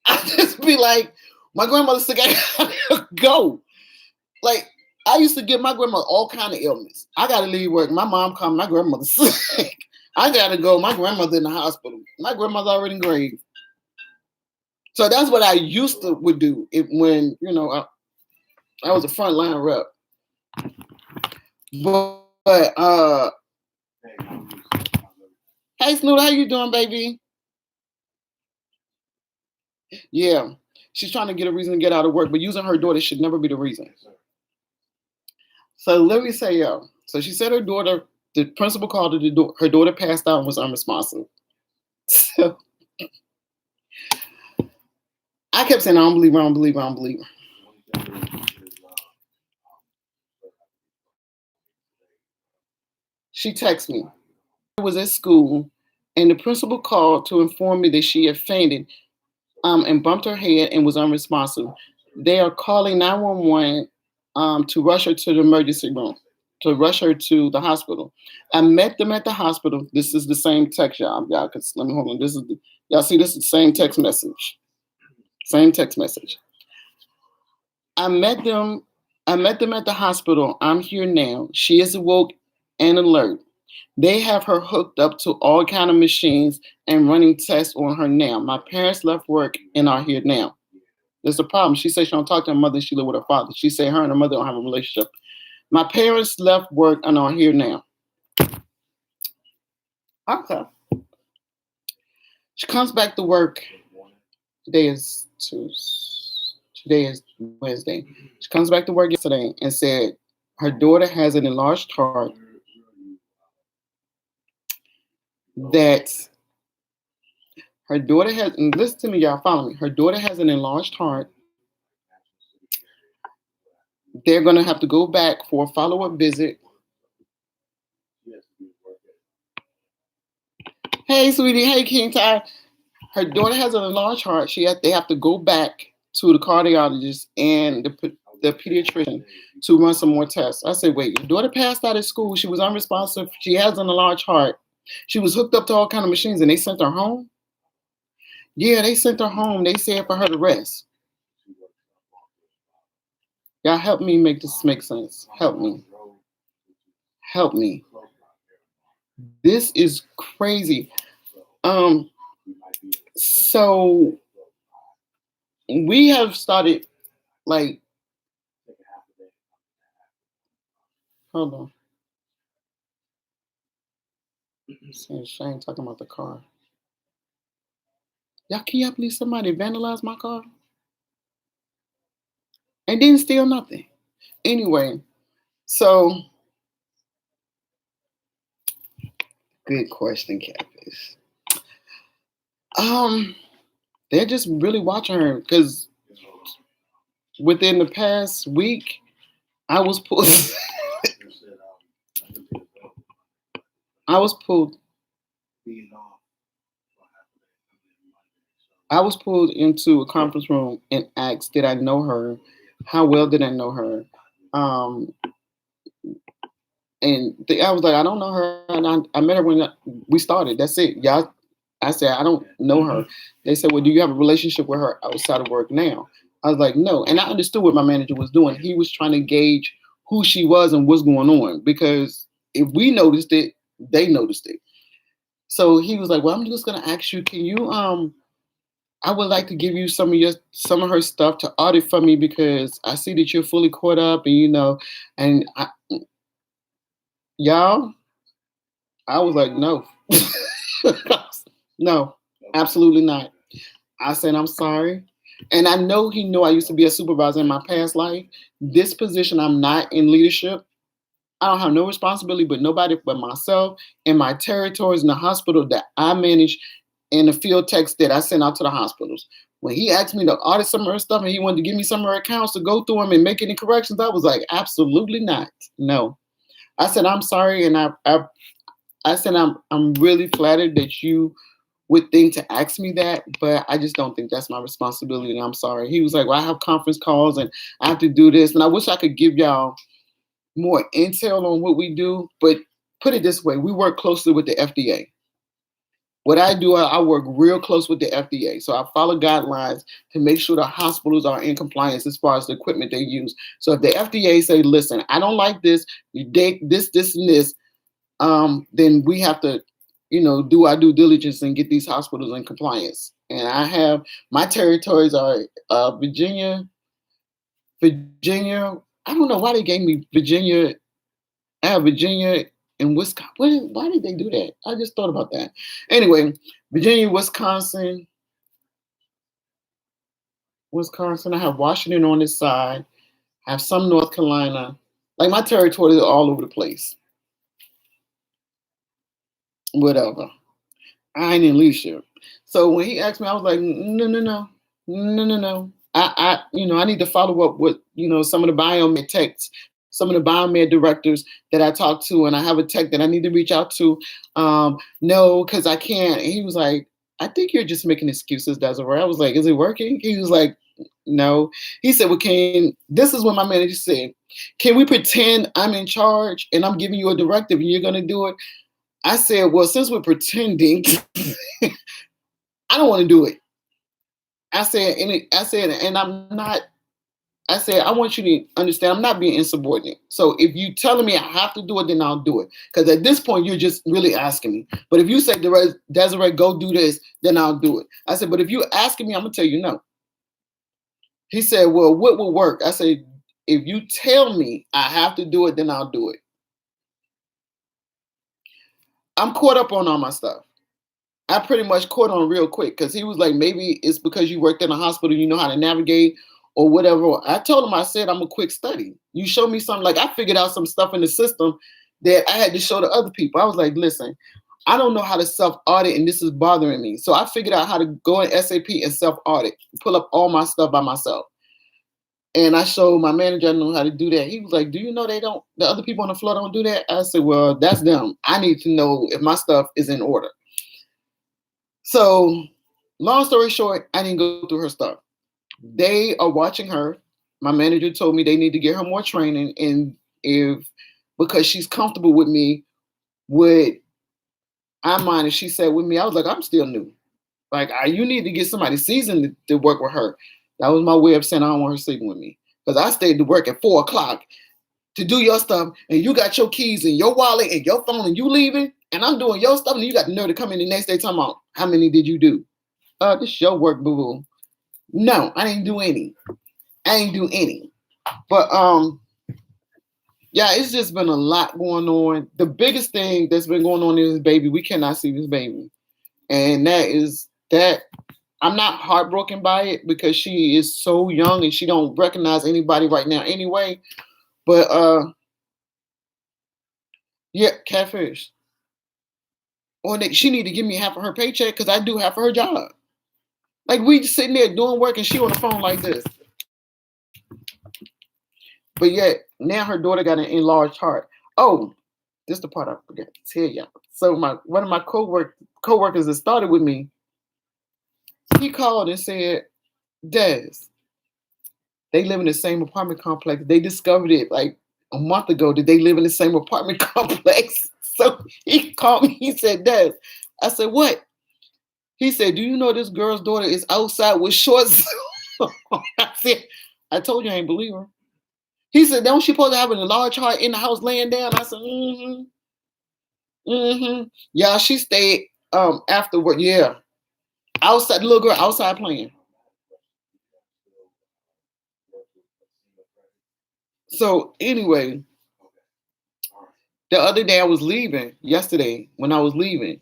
I just be like, my grandmother's sick, I gotta go. Like, I used to give my grandmother all kind of ailments. I gotta leave work. My mom come, my grandmother's sick. I gotta go. My grandmother in the hospital. My grandmother already in grave. So that's what I used to would do when I was a frontline rep. But hey Snoot, how you doing, baby? Yeah, she's trying to get a reason to get out of work, but using her daughter should never be the reason. So let me say, so she said the principal called her, her daughter passed out and was unresponsive. So I kept saying, I don't believe her. She texted me. I was at school, and the principal called to inform me that she had fainted and bumped her head and was unresponsive. They are calling 911 to rush her to the emergency room, to rush her to the hospital. I met them at the hospital. This is the same text, y'all. Because let me hold on. Y'all see, this is the same text message. Same text message. I met them at the hospital. I'm here now. She is awoke and alert. They have her hooked up to all kind of machines and running tests on her now. My parents left work and are here now. There's a problem. She said she don't talk to her mother. She live with her father. She said her and her mother don't have a relationship. My parents left work and are here now. Okay. She comes back to work. Today is Wednesday. She comes back to work yesterday and said her daughter has an enlarged heart, that her daughter has, and listen to me, y'all, follow me. Her daughter has an enlarged heart. They're going to have to go back for a follow-up visit. Hey, sweetie. Hey, King Ty. Her daughter has an enlarged heart. They have to go back to the cardiologist and the pediatrician to run some more tests. I said, wait, your daughter passed out of school. She was unresponsive. She has an enlarged heart. She was hooked up to all kind of machines, and they sent her home? Yeah, they sent her home. They said for her to rest. Y'all help me make this make sense. Help me. Help me. This is crazy. So we have started, like, hold on. Shane talking about the car. Y'all, can y'all believe somebody vandalized my car? And didn't steal nothing. Anyway, so Good question, Catfish. Um, they're just really watching her because within the past week, I was pulled. I was pulled. I was pulled into a conference room and asked, "Did I know her? How well did I know her?" Um, I was like, "I don't know her, and I met her when we started. That's it, y'all." I said, "I don't know her." They said, "Well, do you have a relationship with her outside of work now?" I was like, "No," and I understood what my manager was doing. He was trying to gauge who she was and what's going on because if we noticed it, they noticed it. So he was like, "Well, I'm just gonna ask you, can you I would like to give you some of her stuff to audit for me because I see that you're fully caught up and and y'all, I was like, no, no, absolutely not. I said, I'm sorry. And I know he knew I used to be a supervisor in my past life. This position, I'm not in leadership. I don't have no responsibility but nobody but myself and my territories in the hospital that I manage and the field techs that I send out to the hospitals. When he asked me to audit some of her stuff and he wanted to give me some of her accounts to go through them and make any corrections, I was like, absolutely not. No. I said, I'm sorry. And I said, I'm really flattered that you would think to ask me that, but I just don't think that's my responsibility. And I'm sorry. He was like, well, I have conference calls and I have to do this. And I wish I could give y'all more intel on what we do, but put it this way, we work closely with the FDA. What I do, I work real close with the FDA. So I follow guidelines to make sure the hospitals are in compliance as far as the equipment they use. So if the FDA say, listen, I don't like this, you take this, and this, then we have to, do our due diligence and get these hospitals in compliance. And I have my territories are Virginia. I don't know why they gave me Virginia. I have Virginia and Wisconsin. Why did they do that? I just thought about that. Anyway, Virginia, Wisconsin. I have Washington on this side. I have some North Carolina. Like my territory is all over the place. Whatever. I ain't in leadership. So when he asked me, I was like, no, no, no, no, no, no. I need to follow up with, some of the biomed techs, some of the biomed directors that I talked to, and I have a tech that I need to reach out to. No, because I can't. And he was like, I think you're just making excuses, Desiree. I was like, is it working? He was like, no. He said, well, this is what my manager said. Can we pretend I'm in charge and I'm giving you a directive and you're going to do it? I said, well, since we're pretending, I don't want to do it. And I'm not. I said, I want you to understand, I'm not being insubordinate. So if you telling me I have to do it, then I'll do it. Because at this point, you're just really asking me. But if you say, Desiree, go do this, then I'll do it. I said, but if you're asking me, I'm gonna tell you no. He said, well, what will work? I said, if you tell me I have to do it, then I'll do it. I'm caught up on all my stuff. I pretty much caught on real quick because he was like, maybe it's because you worked in a hospital, you know how to navigate or whatever. I told him, I said, I'm a quick study. You show me something, like I figured out some stuff in the system that I had to show to other people. I was like, listen, I don't know how to self-audit and this is bothering me. So I figured out how to go in SAP and self-audit, pull up all my stuff by myself. And I showed my manager I know how to do that. He was like, do you know the other people on the floor don't do that? I said, well, that's them. I need to know if my stuff is in order. So, long story short, I didn't go through her stuff. They are watching her. My manager told me they need to get her more training, and because she's comfortable with me, would I mind if she sat with me? I was like, I'm still new. Like, you need to get somebody seasoned to work with her. That was my way of saying I don't want her sleeping with me. Because I stayed to work at 4:00 to do your stuff, and you got your keys and your wallet and your phone, and you leaving, and I'm doing your stuff, and you got the nerve to come in the next day talking about how many did you do? This is your work, boo-boo. No, I didn't do any. But yeah, it's just been a lot going on. The biggest thing that's been going on is this baby. We cannot see this baby. And that I'm not heartbroken by it because she is so young and she don't recognize anybody right now anyway. But yeah, Catfish. or that she need to give me half of her paycheck because I do half of her job. Like we just sitting there doing work and she on the phone like this. But yet now her daughter got an enlarged heart. Oh, this is the part I forgot to tell y'all. So one of my coworkers that started with me, he called and said, Des, they live in the same apartment complex. They discovered it like a month ago that they live in the same apartment complex. So he called me. He said, Des. I said, what? He said, do you know this girl's daughter is outside with shorts? I said, I told you I ain't believe her. He said, don't she supposed to have a large heart in the house laying down? I said, mm-hmm. Mm-hmm. Yeah, she stayed afterward. Yeah. Outside, the little girl outside playing. So anyway, the other day I was leaving, yesterday when I was leaving,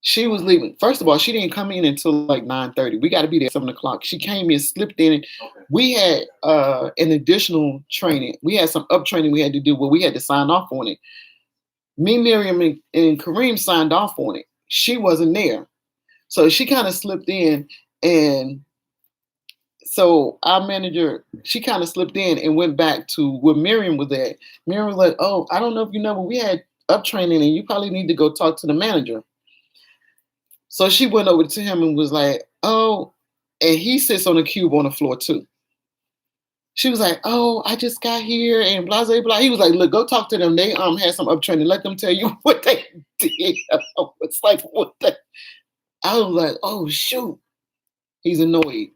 she was leaving. First of all, she didn't come in until like 9:30. We got to be there at 7 o'clock. She came in, slipped in. We had an additional training. We had some up training we had to do where we had to sign off on it. Me, Miriam, and Kareem signed off on it. She wasn't there. So she kind of slipped in, and so our manager, she kind of slipped in and went back to where Miriam was at. Miriam was like, oh, I don't know if you know, but we had up training and you probably need to go talk to the manager. So she went over to him and was like, oh, and he sits on the cube on the floor too. She was like, oh, I just got here and blah, blah, blah. He was like, look, go talk to them. They had some up training. Let them tell you what they did. It's like, what the? I was like, oh, shoot. He's annoyed.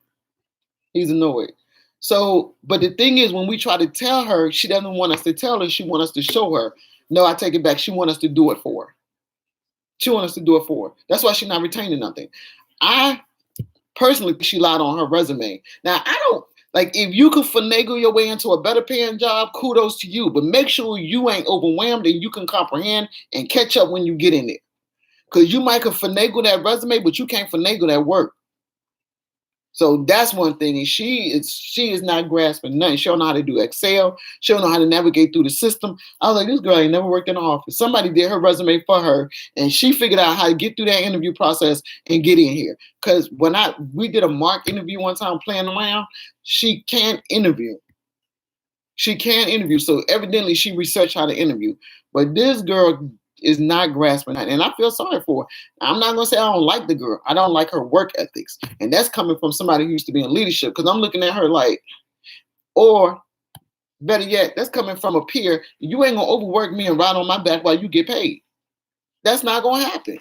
He's annoyed. So, but the thing is, when we try to tell her, she doesn't want us to tell her. She wants us to show her. No, I take it back. She wants us to do it for her. She wants us to do it for her. That's why she's not retaining nothing. I personally, she lied on her resume. Now, I don't, like, if you could finagle your way into a better paying job, kudos to you. But make sure you ain't overwhelmed and you can comprehend and catch up when you get in it. Because you might could finagle that resume, but you can't finagle that work. So that's one thing. And she is not grasping nothing. She don't know how to do Excel. She don't know how to navigate through the system. I was like, this girl ain't never worked in an office. Somebody did her resume for her, and she figured out how to get through that interview process and get in here. Because when we did a mock interview one time playing around, she can't interview. She can't interview. So evidently she researched how to interview. But this girl is not grasping that. And I feel sorry for her. I'm not going to say I don't like the girl. I don't like her work ethics. And that's coming from somebody who used to be in leadership, because I'm looking at her like, or better yet, that's coming from a peer. You ain't going to overwork me and ride on my back while you get paid. That's not going to happen.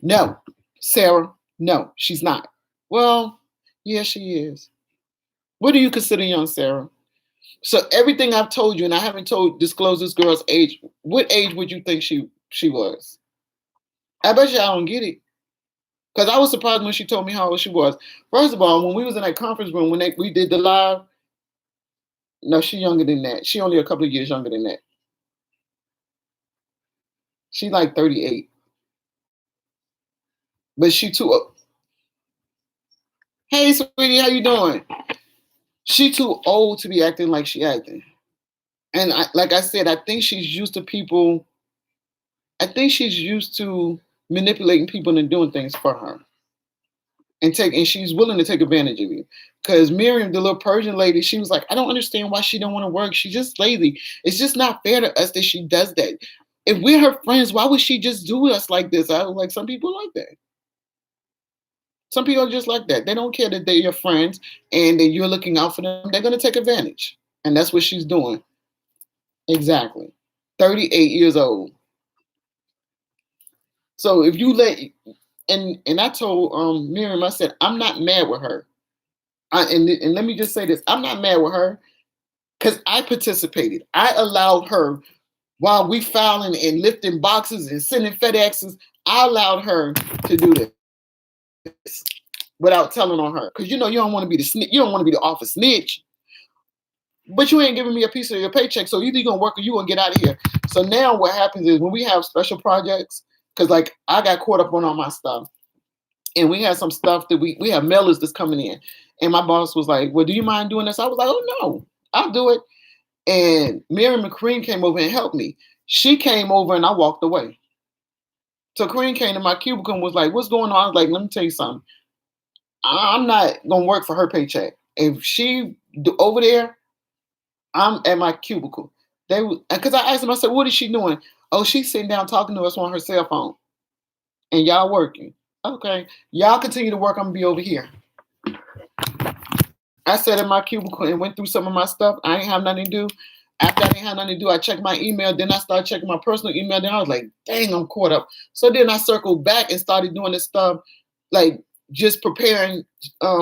No, Sarah, no, she's not. Well, yeah, she is. What do you consider young, Sarah? So everything I've told you, and I haven't disclosed this girl's age. What age would you think she was? I bet you I don't get it. Because I was surprised when she told me how old she was. First of all, when we was in that conference room, when we did the live, no, she's younger than that. She only a couple of years younger than that. She's like 38. But she too old. Hey, sweetie, how you doing? She too old to be acting like she acting. And like I said, I think she's used to people. I think she's used to manipulating people and doing things for her. And she's willing to take advantage of you. Because Miriam, the little Persian lady, she was like, I don't understand why she don't want to work. She's just lazy. It's just not fair to us that she does that. If we're her friends, why would she just do us like this? I was like, some people like that. Some people are just like that. They don't care that they're your friends and that you're looking out for them. They're going to take advantage. And that's what she's doing. Exactly. 38 years old. So if you and I told Miriam, I said, I'm not mad with her. And let me just say this. I'm not mad with her because I participated. I allowed her, while we filing and lifting boxes and sending FedExes, I allowed her to do this without telling on her. Because you don't want to be the snitch. You don't want to be the office snitch. But you ain't giving me a piece of your paycheck, so either you're going to work or you're going to get out of here. So now what happens is when we have special projects, because like I got caught up on all my stuff, and we had some stuff that we have mailers that's coming in. And my boss was like, well, do you mind doing this? I was like, oh, no, I'll do it. And Mary McCrean came over and helped me. She came over and I walked away. So Queen came to my cubicle and was like, "What's going on?" I was like, "Let me tell you something. I'm not gonna work for her paycheck. If she over there, I'm at my cubicle." They because I asked them, I said, "What is she doing?" "Oh, she's sitting down talking to us on her cell phone, and y'all working." "Okay, y'all continue to work. I'm gonna be over here." I sat in my cubicle and went through some of my stuff. I ain't have nothing to do. After I didn't have nothing to do, I checked my email. Then I started checking my personal email. Then I was like, dang, I'm caught up. So then I circled back and started doing this stuff, like just preparing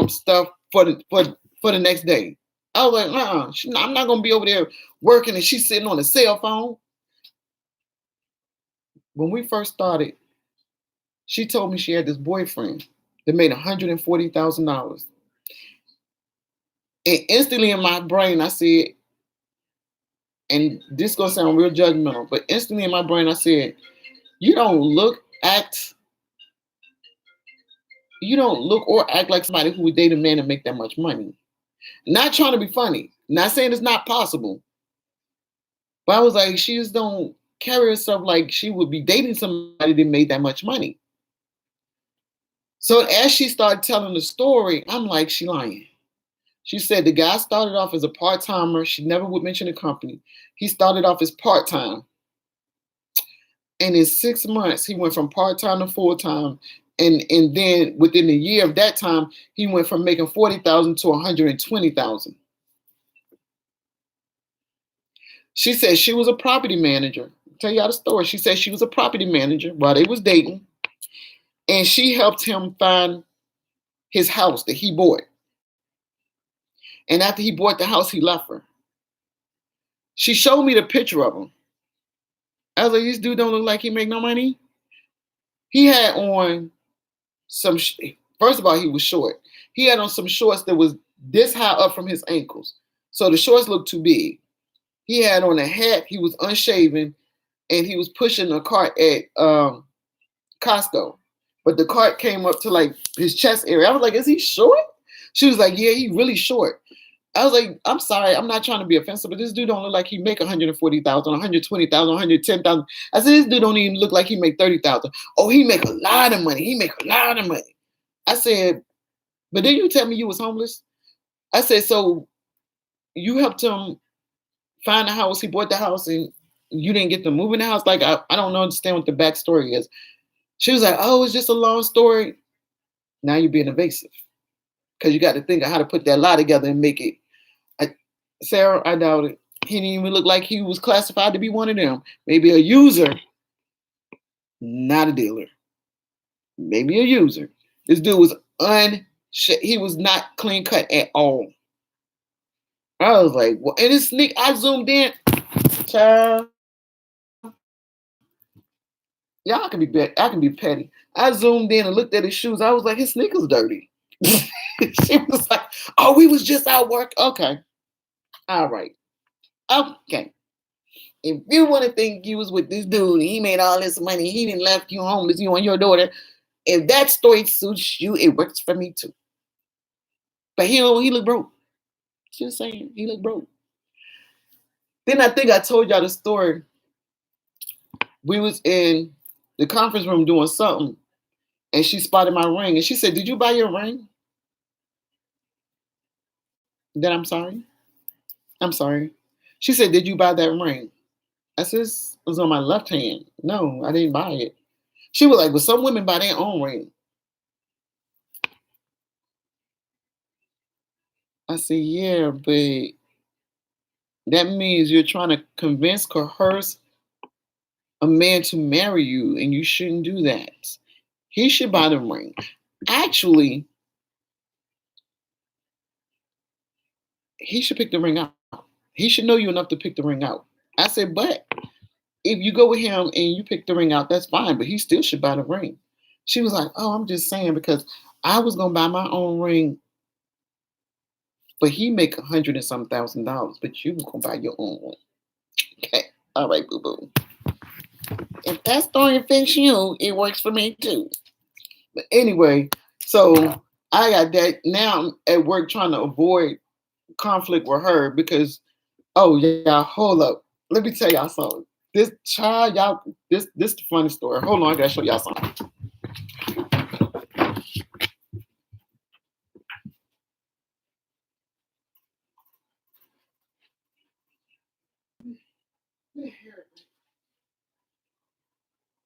stuff for the next day. I was like, I'm not gonna be over there working and she's sitting on a cell phone. When we first started, she told me she had this boyfriend that made $140,000. And instantly in my brain, I said, and this gonna sound real judgmental, but instantly in my brain I said, you don't look or act like somebody who would date a man and make that much money. Not trying to be funny, not saying it's not possible, but I was like, she just don't carry herself like she would be dating somebody that made that much money. So as she started telling the story, I'm like, she lying. She said the guy started off as a part-timer. She never would mention the company. He started off as part-time. And in 6 months, he went from part-time to full-time. And then within a year of that time, he went from making $40,000 to $120,000. She said she was a property manager. I'll tell y'all the story. She said she was a property manager while they was dating. And she helped him find his house that he bought. And after he bought the house, he left her. She showed me the picture of him. I was like, this dude don't look like he make no money. He had on first of all, he was short. He had on some shorts that was this high up from his ankles. So the shorts looked too big. He had on a hat. He was unshaven. And he was pushing a cart at Costco. But the cart came up to like his chest area. I was like, is he short? She was like, yeah, he really short. I was like, I'm sorry, I'm not trying to be offensive, but this dude don't look like he make 140,000, 120,000, 110,000. I said, this dude don't even look like he make 30,000. Oh, he make a lot of money. He make a lot of money. I said, but didn't you tell me you was homeless? I said, so you helped him find a house. He bought the house and you didn't get to move in the house. Like, I don't understand what the backstory is. She was like, oh, it's just a long story. Now you're being evasive because you got to think of how to put that lie together and make it. Sarah, I doubt it. He didn't even look like he was classified to be one of them. Maybe a user, not a dealer. Maybe a user. This dude was he was not clean cut at all. I was like, well, and this sneak, I zoomed in. Child, y'all can be I can be petty. I zoomed in and looked at his shoes. I was like, his sneakers dirty. She was like, oh, we was just out work. Okay. All right. Okay. If you want to think you was with this dude, he made all this money, he didn't left you homeless, you and your daughter. If that story suits you, it works for me too. But he look broke. Just saying, he look broke. Then I think I told y'all the story. We was in the conference room doing something, and she spotted my ring, and she said, "Did you buy your ring?" Then I'm sorry. I'm sorry. She said, "Did you buy that ring?" I said, "It was on my left hand." No, I didn't buy it. She was like, "Well, some women buy their own ring." I said, "Yeah, but that means you're trying to coerce a man to marry you, and you shouldn't do that. He should buy the ring. Actually, he should pick the ring out. He should know you enough to pick the ring out." I said, "But if you go with him and you pick the ring out, that's fine, but he still should buy the ring." She was like, "Oh, I'm just saying because I was gonna buy my own ring, but he make $100,000, but you gonna buy your own one." Okay, all right, boo boo. If that story fits you, it works for me too. But anyway, so I got that. Now I'm at work trying to avoid conflict with her because, oh yeah, hold up. Let me tell y'all something. This child, y'all, this is the funny story. Hold on, I gotta show y'all something.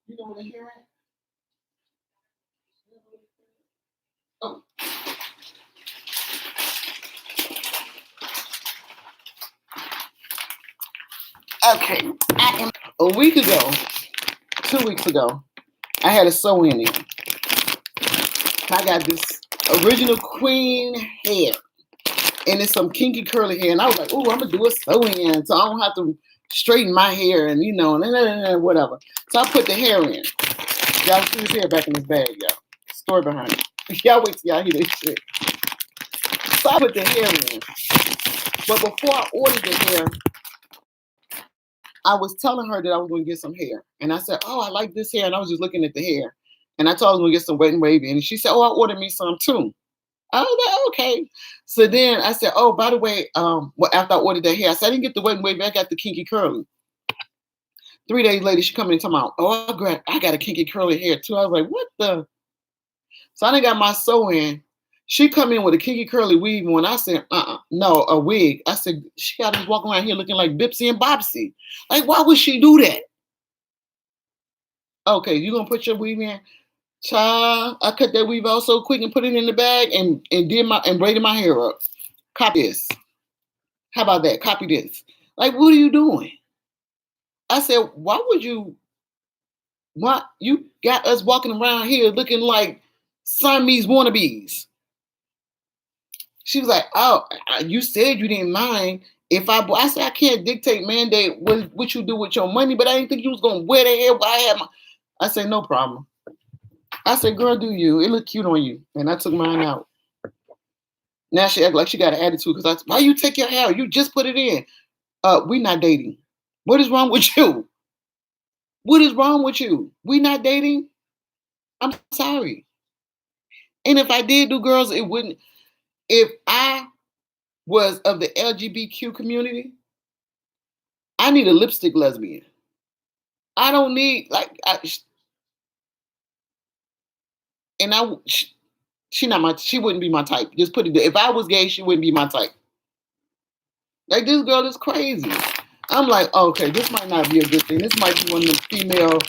You know what I'm hearing? Oh. Okay. A week ago, 2 weeks ago, I had a sew in. I got this original queen hair. And it's some kinky curly hair. And I was like, oh, I'm gonna do a sew in so I don't have to straighten my hair and whatever. So I put the hair in. Y'all see this hair back in this bag, y'all. Story behind it. Y'all wait till y'all hear this shit. So I put the hair in. But before I ordered the hair, I was telling her that I was going to get some hair. And I said, oh, I like this hair. And I was just looking at the hair. And I told her I was going to get some wet and wavy. And she said, oh, I ordered me some too. I was like, okay. So then I said, oh, by the way, after I ordered that hair, I said, I didn't get the wet and wavy. I got the kinky curly. 3 days later, she come in and tell me, oh, I got a kinky curly hair too. I was like, what the? So I done got my sew in. She come in with a kinky curly weave on. I said, no, a wig. I said, she got us walking around here looking like Bipsy and Bopsy. Like, why would she do that? Okay, you gonna put your weave in? Child, I cut that weave out so quick and put it in the bag and braided my hair up. Copy this. How about that? Copy this. Like, what are you doing? I said, why would you? What you got us walking around here looking like Siamese wannabes? She was like, oh, you said you didn't mind if I said, I can't mandate what you do with your money, but I didn't think you was going to wear the hair while I had I said, no problem. I said, girl, do you. It looked cute on you. And I took mine out. Now she act like she got an attitude because I said, why you take your hair? You just put it in. We not dating. What is wrong with you? What is wrong with you? We not dating? I'm sorry. And if I did do girls, it wouldn't. If I was of the LGBTQ community, I need a lipstick lesbian. I don't need she wouldn't be my type. Just put it there. If I was gay, she wouldn't be my type. Like, this girl is crazy. I'm like, okay, this might not be a good thing. This might be one of the female,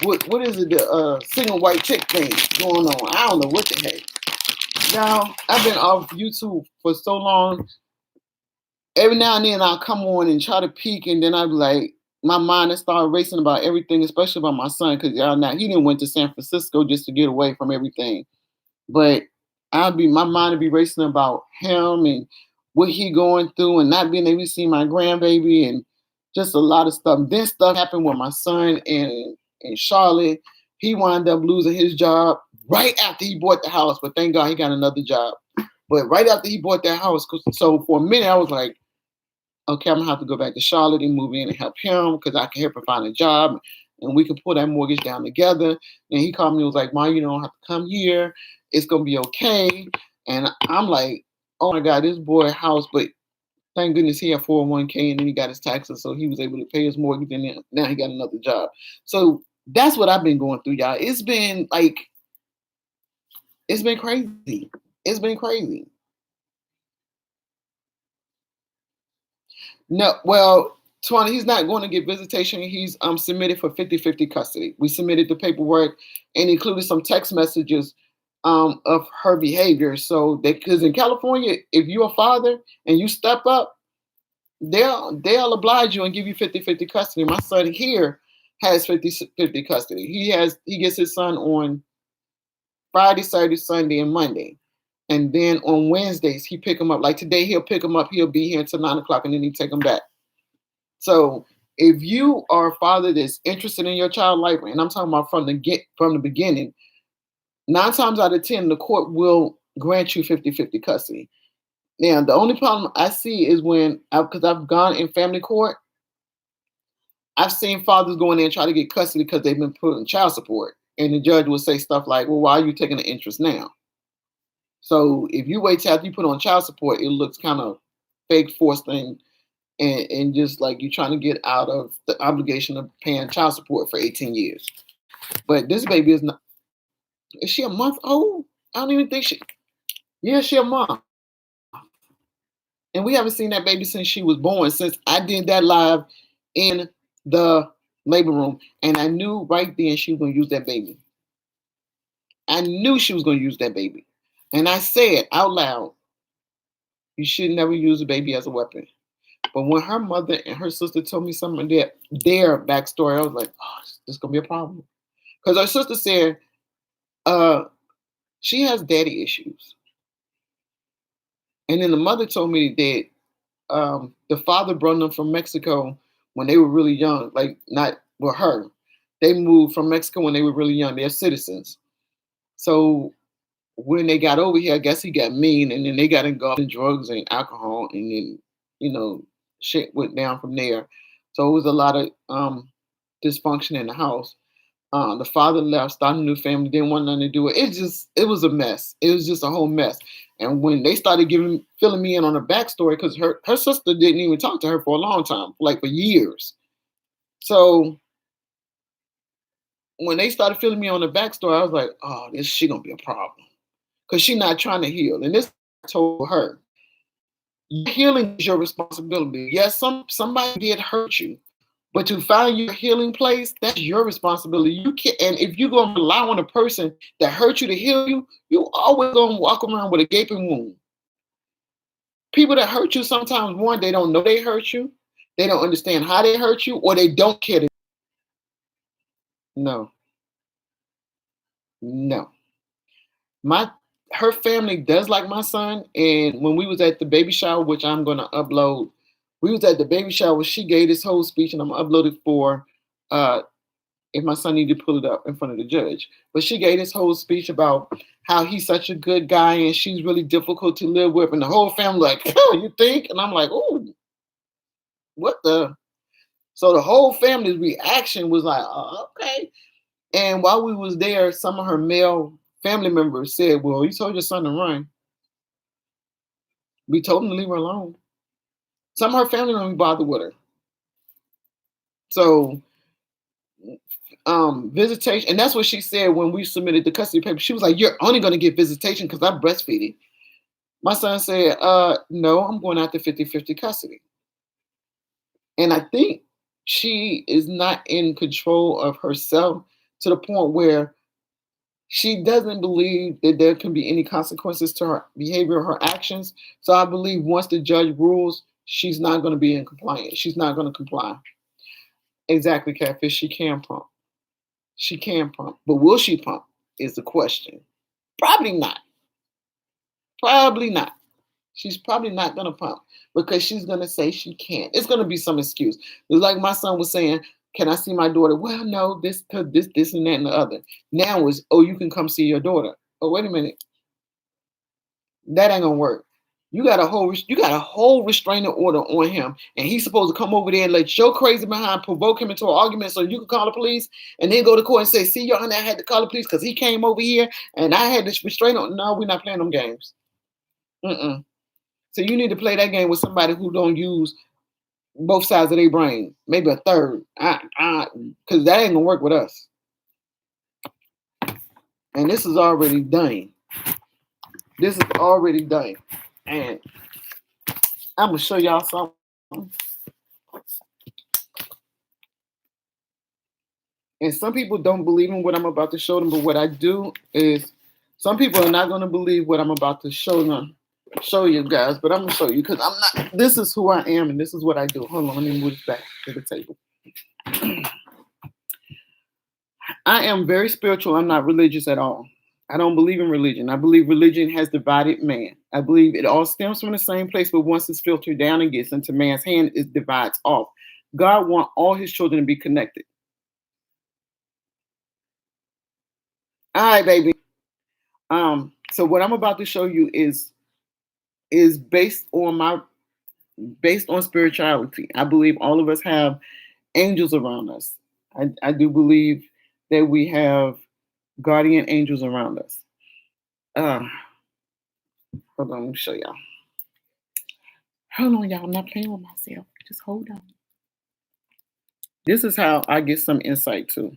what is it, the single white chick thing going on. I don't know what the heck. Now, I've been off YouTube for so long. Every now and then I'll come on and try to peek, and then I'll be like, my mind has started racing about everything, especially about my son, because y'all now he didn't went to San Francisco just to get away from everything. But my mind would be racing about him and what he going through and not being able to see my grandbaby and just a lot of stuff. Then stuff happened with my son in Charlotte. He wound up losing his job right after he bought the house, but thank God he got another job. But right after he bought that house, so for a minute I was like, okay, I'm gonna have to go back to Charlotte and move in and help him because I can help him find a job and we can pull that mortgage down together. And he called me and was like, Mom, you don't have to come here. It's gonna be okay. And I'm like, oh my God, this boy house, but thank goodness he had 401k and then he got his taxes, so he was able to pay his mortgage and then now he got another job. So that's what I've been going through, y'all. It's been crazy. It's been crazy. No, well, Twana, he's not going to get visitation. He's submitted for 50-50 custody. We submitted the paperwork and included some text messages of her behavior. So because in California, if you're a father and you step up, they'll oblige you and give you 50-50 custody. My son here has 50-50 custody. He gets his son on Friday, Saturday, Sunday, and Monday. And then on Wednesdays, he pick him up. Like today, he'll pick him up. He'll be here until 9 o'clock, and then he take him back. So if you are a father that's interested in your child life, and I'm talking about from the beginning, 9 times out of 10, the court will grant you 50-50 custody. Now, the only problem I see is because I've gone in family court, I've seen fathers go in there and try to get custody because they've been put on child support. And the judge will say stuff like, well, why are you taking the interest now? So if you wait till after you put on child support, it looks kind of fake forced thing. and just like you trying to get out of the obligation of paying child support for 18 years. But this baby is not. Is she a month old? I don't even think she. Yeah, she a month. And we haven't seen that baby since she was born. Since I did that live in the labor room, and I knew right then she was gonna use that baby. I knew she was gonna use that baby, and I said out loud, "You should never use a baby as a weapon." But when her mother and her sister told me some of their backstory, I was like, "Oh, this is gonna be a problem." Because her sister said, uh, she has daddy issues. And then the mother told me that the father brought them from Mexico when they were really young, like not with her. They moved from Mexico when they were really young. They're citizens. So when they got over here, I guess he got mean, and then they got engulfed in drugs and alcohol, and then you know shit went down from there. So it was a lot of dysfunction in the house. The father left, started a new family, didn't want nothing to do with it. It was a mess. It was just a whole mess. And when they started filling me in on her backstory, because her sister didn't even talk to her for a long time, like for years. So when they started filling me on the backstory, I was like, oh, this she gonna be a problem. Because she's not trying to heal. And this I told her, healing is your responsibility. Yes, somebody did hurt you. But to find your healing place, that's your responsibility. You can't, and if you're gonna rely on a person that hurt you to heal you, you always gonna walk around with a gaping wound. People that hurt you sometimes, one, they don't know they hurt you, they don't understand how they hurt you, or they don't care. No, no. My Her family does like my son, and when we was at the baby shower, which I'm gonna upload, we was at the baby shower. She gave this whole speech, and I'm gonna upload it for uh if my son needed to pull it up in front of the judge. But she gave this whole speech about how he's such a good guy and she's really difficult to live with. And the whole family like, oh, you think? And I'm like, oh, what the? So the whole family's reaction was like, oh, okay. And while we was there, some of her male family members said, well, you told your son to run. We told him to leave her alone. Some of her family don't bother with her. So visitation, and that's what she said when we submitted the custody paper. She was like, you're only going to get visitation because I'm breastfeeding. My son said, no, I'm going out to 50-50 custody. And I think she is not in control of herself to the point where she doesn't believe that there can be any consequences to her behavior or her actions. So I believe once the judge rules, she's not going to be in compliance. She's not going to comply. Exactly, Catfish. She can pump. She can pump. But will she pump is the question. Probably not. Probably not. She's probably not going to pump because she's going to say she can't. It's going to be some excuse. It's like my son was saying, can I see my daughter? Well, no, this, and that, and the other. Now it's, oh, you can come see your daughter. Oh, wait a minute. That ain't going to work. You got a whole restraining order on him, and he's supposed to come over there and let your crazy behind provoke him into an argument so you can call the police, and then go to court and say, see, your honor, I had to call the police because he came over here and I had this restraining. No, we're not playing them games. Mm-mm. So you need to play that game with somebody who don't use both sides of their brain, maybe a third, because that ain't gonna work with us. And this is already done. This is already done, and I'm gonna show y'all something. And some people don't believe in what I'm about to show them, but what I do is, some people are not gonna believe what I'm about to show you guys, but I'm gonna show you because I'm not. This is who I am, and this is what I do. Hold on, let me move this back to the table. I am very spiritual. I'm not religious at all. I don't believe in religion. I believe religion has divided man. I believe it all stems from the same place, but once it's filtered down and gets into man's hand, it divides off. God wants all his children to be connected. All right, baby. So what I'm about to show you is based on spirituality. I believe all of us have angels around us. I do believe that we have guardian angels around us. Hold on, let me show y'all. Hold on, y'all. I'm not playing with myself. Just hold on. This is how I get some insight too.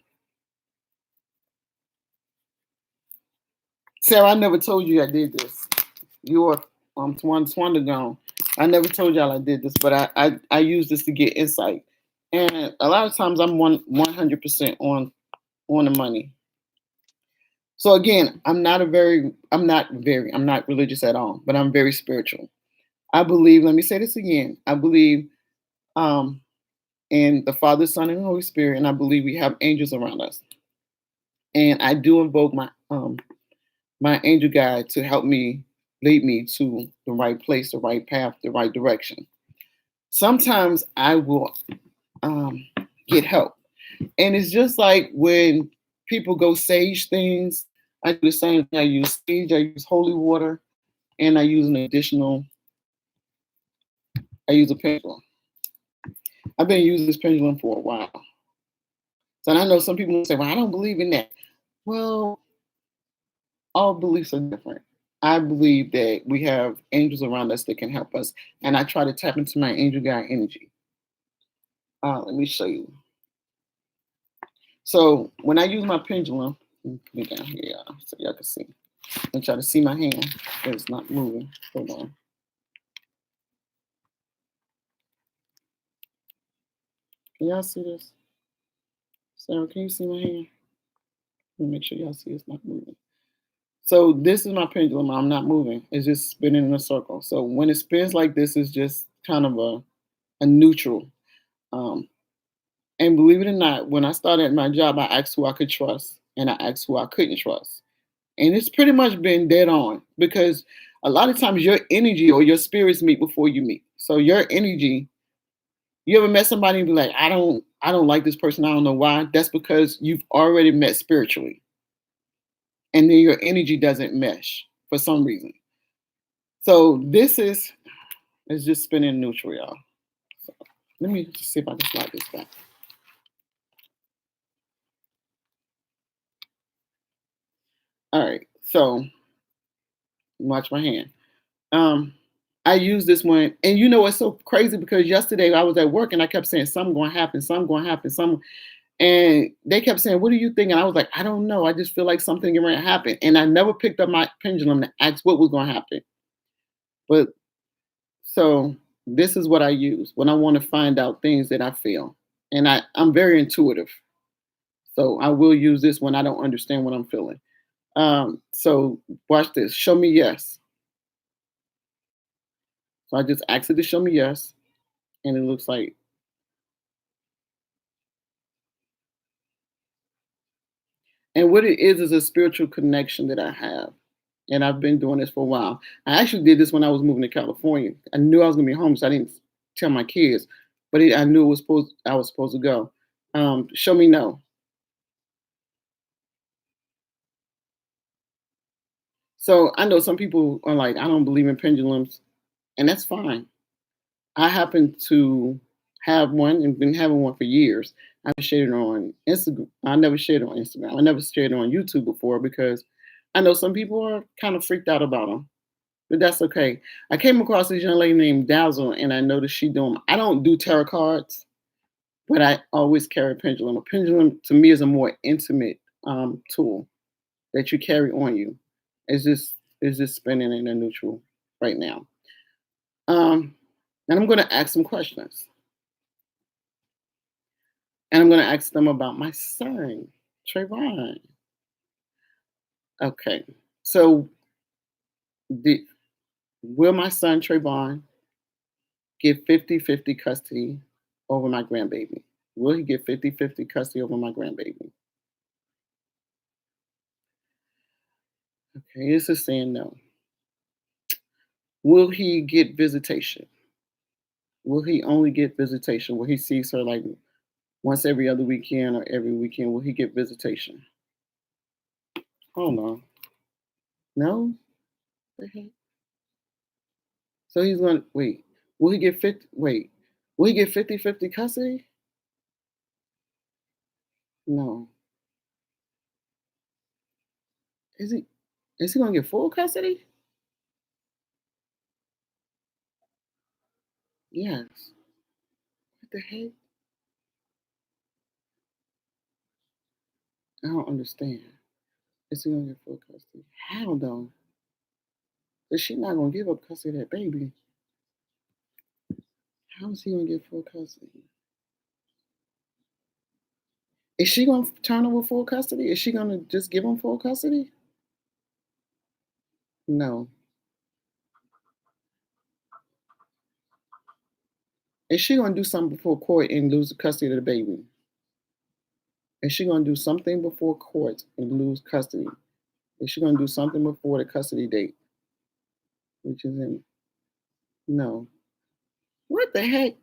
Sarah, I never told you I did this. You are Twanda gone. I never told y'all I did this, but I use this to get insight. And a lot of times I'm 100% on the money. So again, I'm not religious at all, but I'm very spiritual. I believe, let me say this again. I believe um in the Father, Son, and Holy Spirit, and I believe we have angels around us. And I do invoke my angel guide to help me lead me to the right place, the right path, the right direction. Sometimes I will um, get help. And it's just like when people go sage things, I do the same thing. I use sage, I use holy water, and I use a pendulum. I've been using this pendulum for a while. So I know some people say, well, I don't believe in that. Well, all beliefs are different. I believe that we have angels around us that can help us. And I try to tap into my angel guide energy. Let me show you. So when I use my pendulum, let me put it down here, y'all, so y'all can see. And try to see my hand, but it's not moving. Hold on. Can y'all see this? Sarah, can you see my hand? Let me make sure y'all see it's not moving. So this is my pendulum. I'm not moving. It's just spinning in a circle. So when it spins like this, it's just kind of a neutral. Um, and believe it or not, when I started my job, I asked who I could trust and I asked who I couldn't trust. And it's pretty much been dead on because a lot of times your energy or your spirits meet before you meet. So your energy, you ever met somebody and be like, I don't like this person, I don't know why? That's because you've already met spiritually. And then your energy doesn't mesh for some reason. So this is it's just spinning neutral, y'all. So let me just see if I can slide this back. All right, so watch my hand. Um, I use this one, and you know it's so crazy because yesterday I was at work and I kept saying something going to happen, something going to happen, something, and they kept saying, "What do you think?" And I was like, "I don't know. I just feel like something going to happen." And I never picked up my pendulum to ask what was going to happen. But so this is what I use when I want to find out things that I feel, and I'm very intuitive. So I will use this when I don't understand what I'm feeling. So watch this. Show me yes. So I just asked it to show me yes, and it looks like. And what it is a spiritual connection that I have. And I've been doing this for a while. I actually did this when I was moving to California. I knew I was gonna be home, so I didn't tell my kids, but I knew I was supposed to go. Show me no. So I know some people are like, I don't believe in pendulums, and that's fine. I happen to have one and been having one for years. I've shared it on Instagram. I never shared it on Instagram. I never shared it on YouTube before because I know some people are kind of freaked out about them. But that's okay. I came across this young lady named Dazzle, and I noticed she doing. I don't do tarot cards, but I always carry a pendulum. A pendulum to me is a more intimate tool that you carry on you. It's just spinning in a neutral right now. And I'm going to ask some questions, and I'm going to ask them about my son, Trayvon. Okay, so the, will my son Trayvon get 50-50 custody over my grandbaby? Will he get 50-50 custody over my grandbaby? Okay, this is saying no. Will he get visitation? Will he only get visitation? Will he sees her like once every other weekend or every weekend? Will he get visitation? Oh no. No? Okay. So he's going to wait. Will he get 50? Wait. Will he get 50-50 custody? No. Is he going to get full custody? Yes. What the heck? I don't understand. Is he gonna get full custody? How though? Is she not gonna give up custody of that baby? How is he gonna get full custody? Is she gonna turn over full custody? Is she gonna just give him full custody? No. Is she gonna do something before court and lose the custody of the baby? Is she gonna do something before court and lose custody? Is she gonna do something before the custody date, which is in no? What the heck?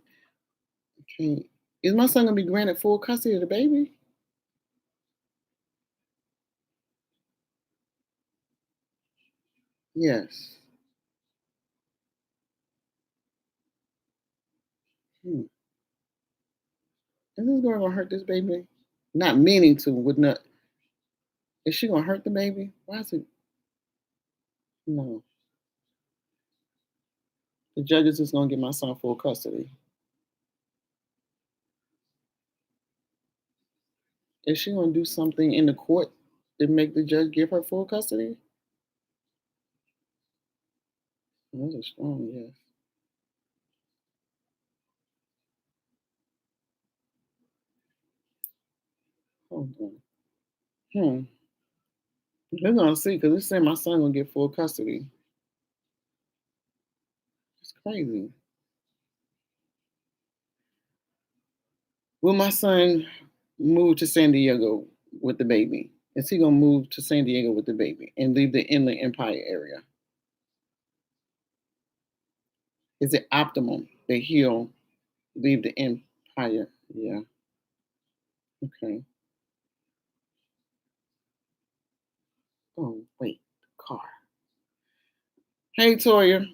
Okay, is my son gonna be granted full custody of the baby? Yes. Hmm. Is this girl gonna hurt this baby? Not meaning to, with not. Is she gonna hurt the baby? Why is it? No. The judge is just gonna give my son full custody. Is she gonna do something in the court to make the judge give her full custody? That's a strong yes. Hold on. Hmm. We're gonna see because it's saying my son gonna get full custody. It's crazy. Will my son move to San Diego with the baby? Is he gonna move to San Diego with the baby and leave the Inland Empire area? Is it optimal that he'll leave the empire? Yeah. Okay. Oh wait, car. Hey Toya,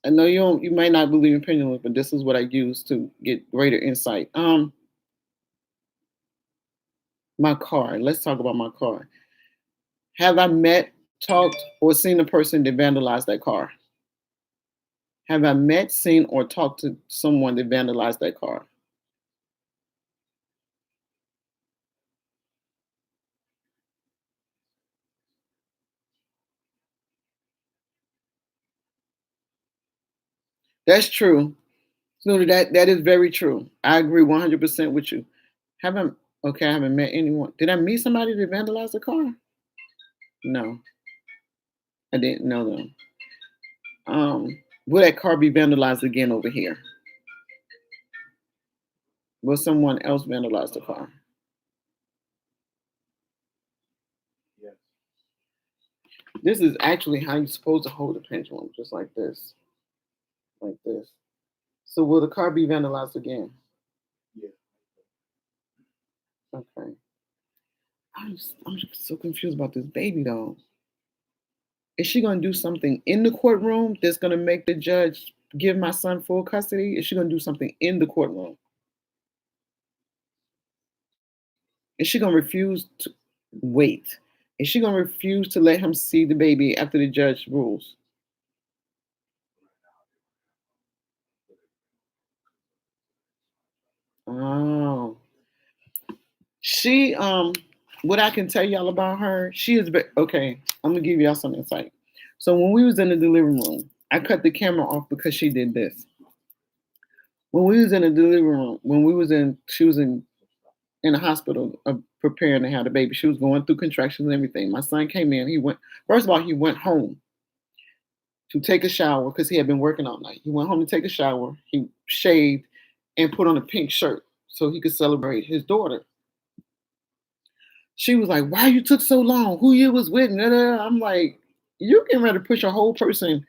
I know you might not believe in pendulums, but this is what I use to get greater insight. My car. Let's talk about my car. Have I met, talked, or seen the person that vandalized that car? Have I met, seen, or talked to someone that vandalized that car? That's true. No, that is very true. I agree 100% with you. Haven't okay, I haven't met anyone. Did I meet somebody that vandalized the car? No, I didn't know them. Will that car be vandalized again over here? Will someone else vandalize the car? This is actually how you're supposed to hold a pendulum, just like this, like this. So will the car be vandalized again? Okay. I'm just so confused about this baby though. Is she gonna do something in the courtroom that's gonna make the judge give my son full custody? Is she gonna do something in the courtroom? Is she gonna refuse to wait? Is she gonna refuse to let him see the baby after the judge rules? Oh, she what I can tell y'all about her, she is okay. I'm gonna give y'all some insight. So when we was in the delivery room, I cut the camera off because she did this. When we was in the delivery room, when we was in, she was in the hospital preparing to have the baby. She was going through contractions and everything. My son came in. He went, first of all, he went home to take a shower because he had been working all night. He went home to take a shower. He shaved and put on a pink shirt so he could celebrate his daughter. She was like, "Why you took so long? Who you was with?" I'm like, "You can ready to push a whole person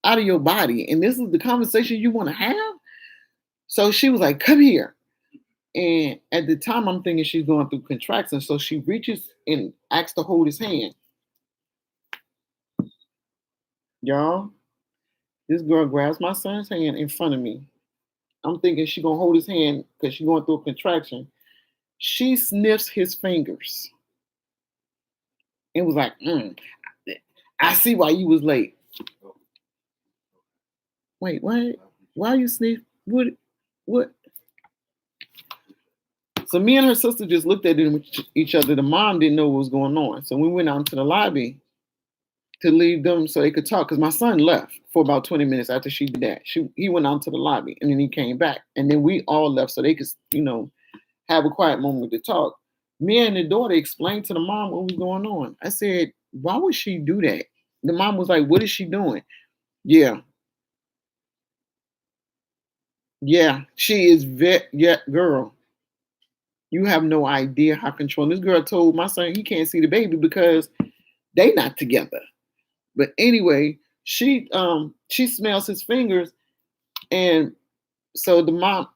out of your body, and this is the conversation you want to have." So she was like, "Come here." And at the time, I'm thinking she's going through contractions. So she reaches and asks to hold his hand. Y'all, this girl grabs my son's hand in front of me. I'm thinking she's going to hold his hand because she's going through a contraction. She sniffs his fingers and was like, I see why you was late. Wait, what? Why you sniff? What? What? So me and her sister just looked at each other. The mom didn't know what was going on. So we went out into the lobby to leave them so they could talk. Because my son left for about 20 minutes after she did that. He went out to the lobby and then he came back. And then we all left so they could, have a quiet moment to talk. Me and the daughter explained to the mom what was going on. I said, why would she do that? The mom was like, what is she doing? Yeah. Yeah. She is yeah, girl. You have no idea how controlling. This girl told my son he can't see the baby because they not together. But anyway, she smells his fingers, and so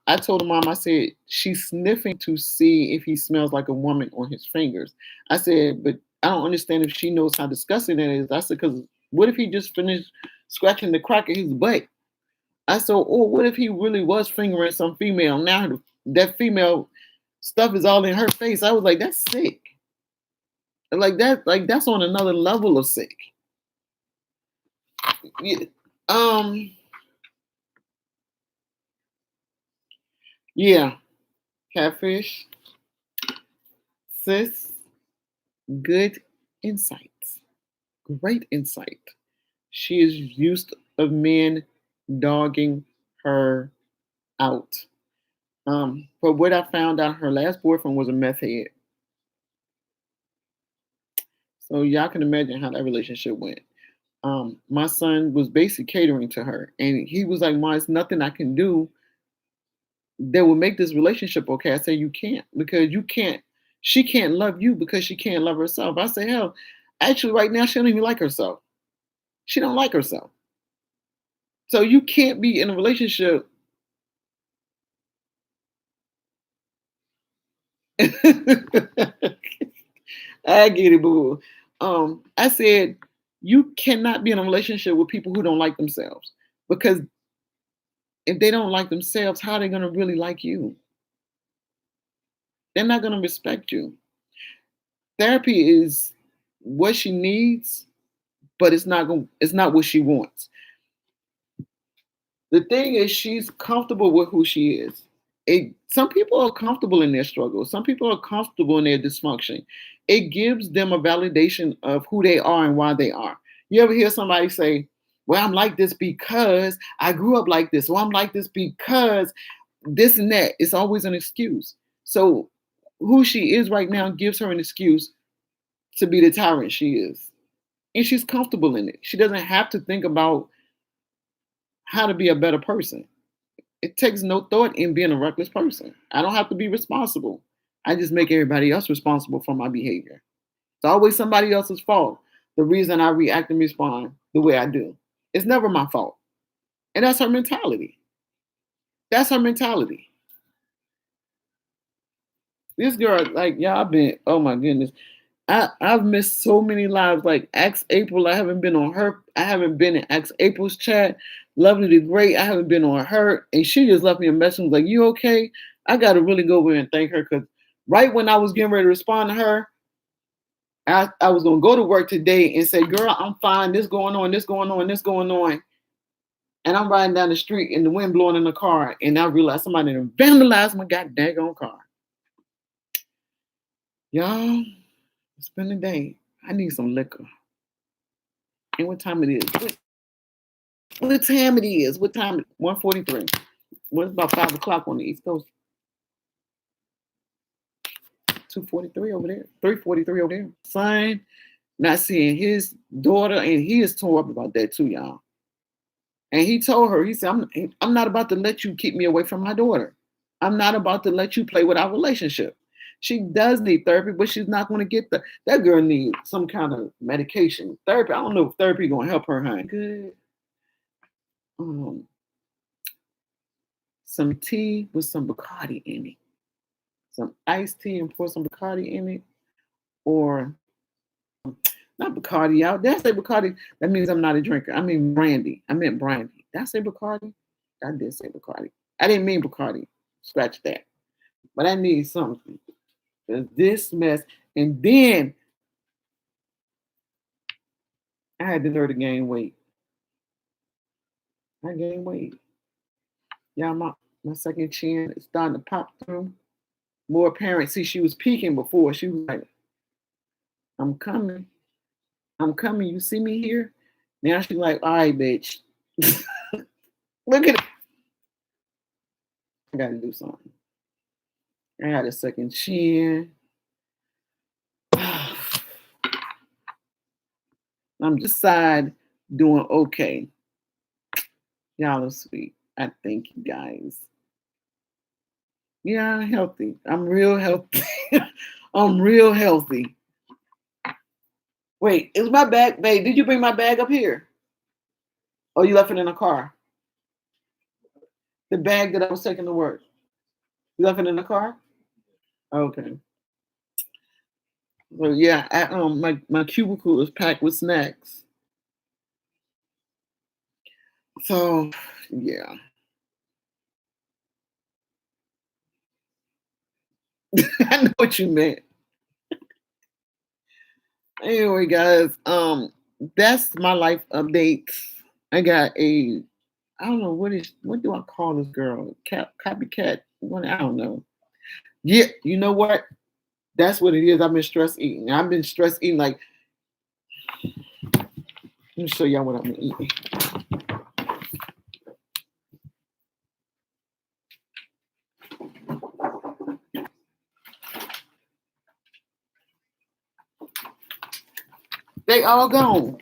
I told the mom, I said she's sniffing to see if he smells like a woman on his fingers. I said, but I don't understand if she knows how disgusting that is. I said, because what if he just finished scratching the crack of his butt? I said, oh, what if he really was fingering some female? Now that female stuff is all in her face. I was like, that's sick. Like that's on another level of sick. Yeah. Yeah, catfish, sis, good insights, great insight. She is used of men dogging her out. But what I found out, her last boyfriend was a meth head. So y'all can imagine how that relationship went. My son was basically catering to her, and he was like, "Ma, it's nothing I can do that will make this relationship okay." I said, "You can't because you can't. She can't love you because she can't love herself." I said, "Hell, actually, right now she don't even like herself. She don't like herself. So you can't be in a relationship." I get it, boo. I said you cannot be in a relationship with people who don't like themselves because if they don't like themselves, how are they gonna really like you? They're not gonna respect you. Therapy is what she needs, but it's not what she wants. The thing is she's comfortable with who she is. Some people are comfortable in their struggle. Some people are comfortable in their dysfunction. It gives them a validation of who they are and why they are. You ever hear somebody say, well, I'm like this because I grew up like this, or I'm like this because this and that. It's always an excuse. So who she is right now gives her an excuse to be the tyrant she is. And she's comfortable in it. She doesn't have to think about how to be a better person. It takes no thought in being a reckless person. I don't have to be responsible. I just make everybody else responsible for my behavior. It's always somebody else's fault. The reason I react and respond the way I do. It's never my fault. And that's her mentality. That's her mentality. This girl, like, y'all been, oh my goodness. I've missed so many lives. Like Ask April, I haven't been on her. I haven't been in Ask April's chat. Lovely to Great, I haven't been on her. And she just left me a message like, you okay? I got to really go over and thank her because right when I was getting ready to respond to her, I was going to go to work today and say, girl, I'm fine. This going on, this going on, this going on. And I'm riding down the street and the wind blowing in the car. And I realized somebody vandalized my goddamn car. Y'all, it's been a day. I need some liquor. And what time it is? What time it is? What time? 1:43. Well, it's about 5 o'clock on the East Coast. 2:43 over there. 3:43 over there. Son, not seeing his daughter, and he is tore up about that too, y'all. And he told her, he said, I'm not about to let you keep me away from my daughter. I'm not about to let you play with our relationship. She does need therapy, but she's not going to get that girl needs some kind of medication. Therapy. I don't know if therapy gonna help her, honey. Good. Um, some tea with some Bacardi in it. Some iced tea and pour some Bacardi in it. Or not Bacardi out. Did I say Bacardi? That means I'm not a drinker. I mean brandy. I meant brandy. Did I say Bacardi? I did say Bacardi. I didn't mean Bacardi. Scratch that. But I need something. This mess. And then I had the nerve to gain weight. I gained weight. Yeah, My second chin is starting to pop through. More apparent. See, she was peeking before. She was like, I'm coming. I'm coming. You see me here? Now she's like, all right, bitch. Look at it. I gotta do something. I got a second chin. I'm just side doing okay. Y'all are sweet. I thank you guys. Yeah, I'm healthy. I'm real healthy. I'm real healthy. Wait, is my bag, babe? Did you bring my bag up here? Oh, you left it in the car? The bag that I was taking to work. You left it in the car? Okay. So yeah, my cubicle is packed with snacks. So yeah. I know what you meant. Anyway, guys, that's my life update. I got I don't know what do I call this girl? Copycat? I don't know. Yeah, you know what? That's what it is. I've been stress eating. I've been stress eating. Like, let me show y'all what I've been eating. They all gone.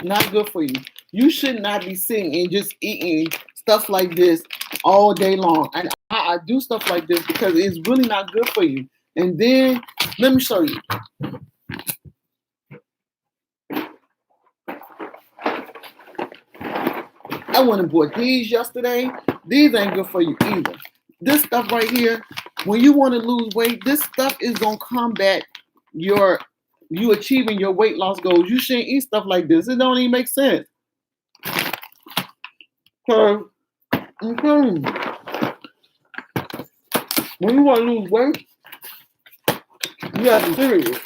Not good for you. You should not be sitting and just eating stuff like this all day long. And I do stuff like this because it's really not good for you. And then let me show you. I went and bought these yesterday. These ain't good for you either. This stuff right here, when you want to lose weight, this stuff is gonna combat you achieving your weight loss goals. You shouldn't eat stuff like this. It don't even make sense. So, when you want to lose weight, you have to be serious.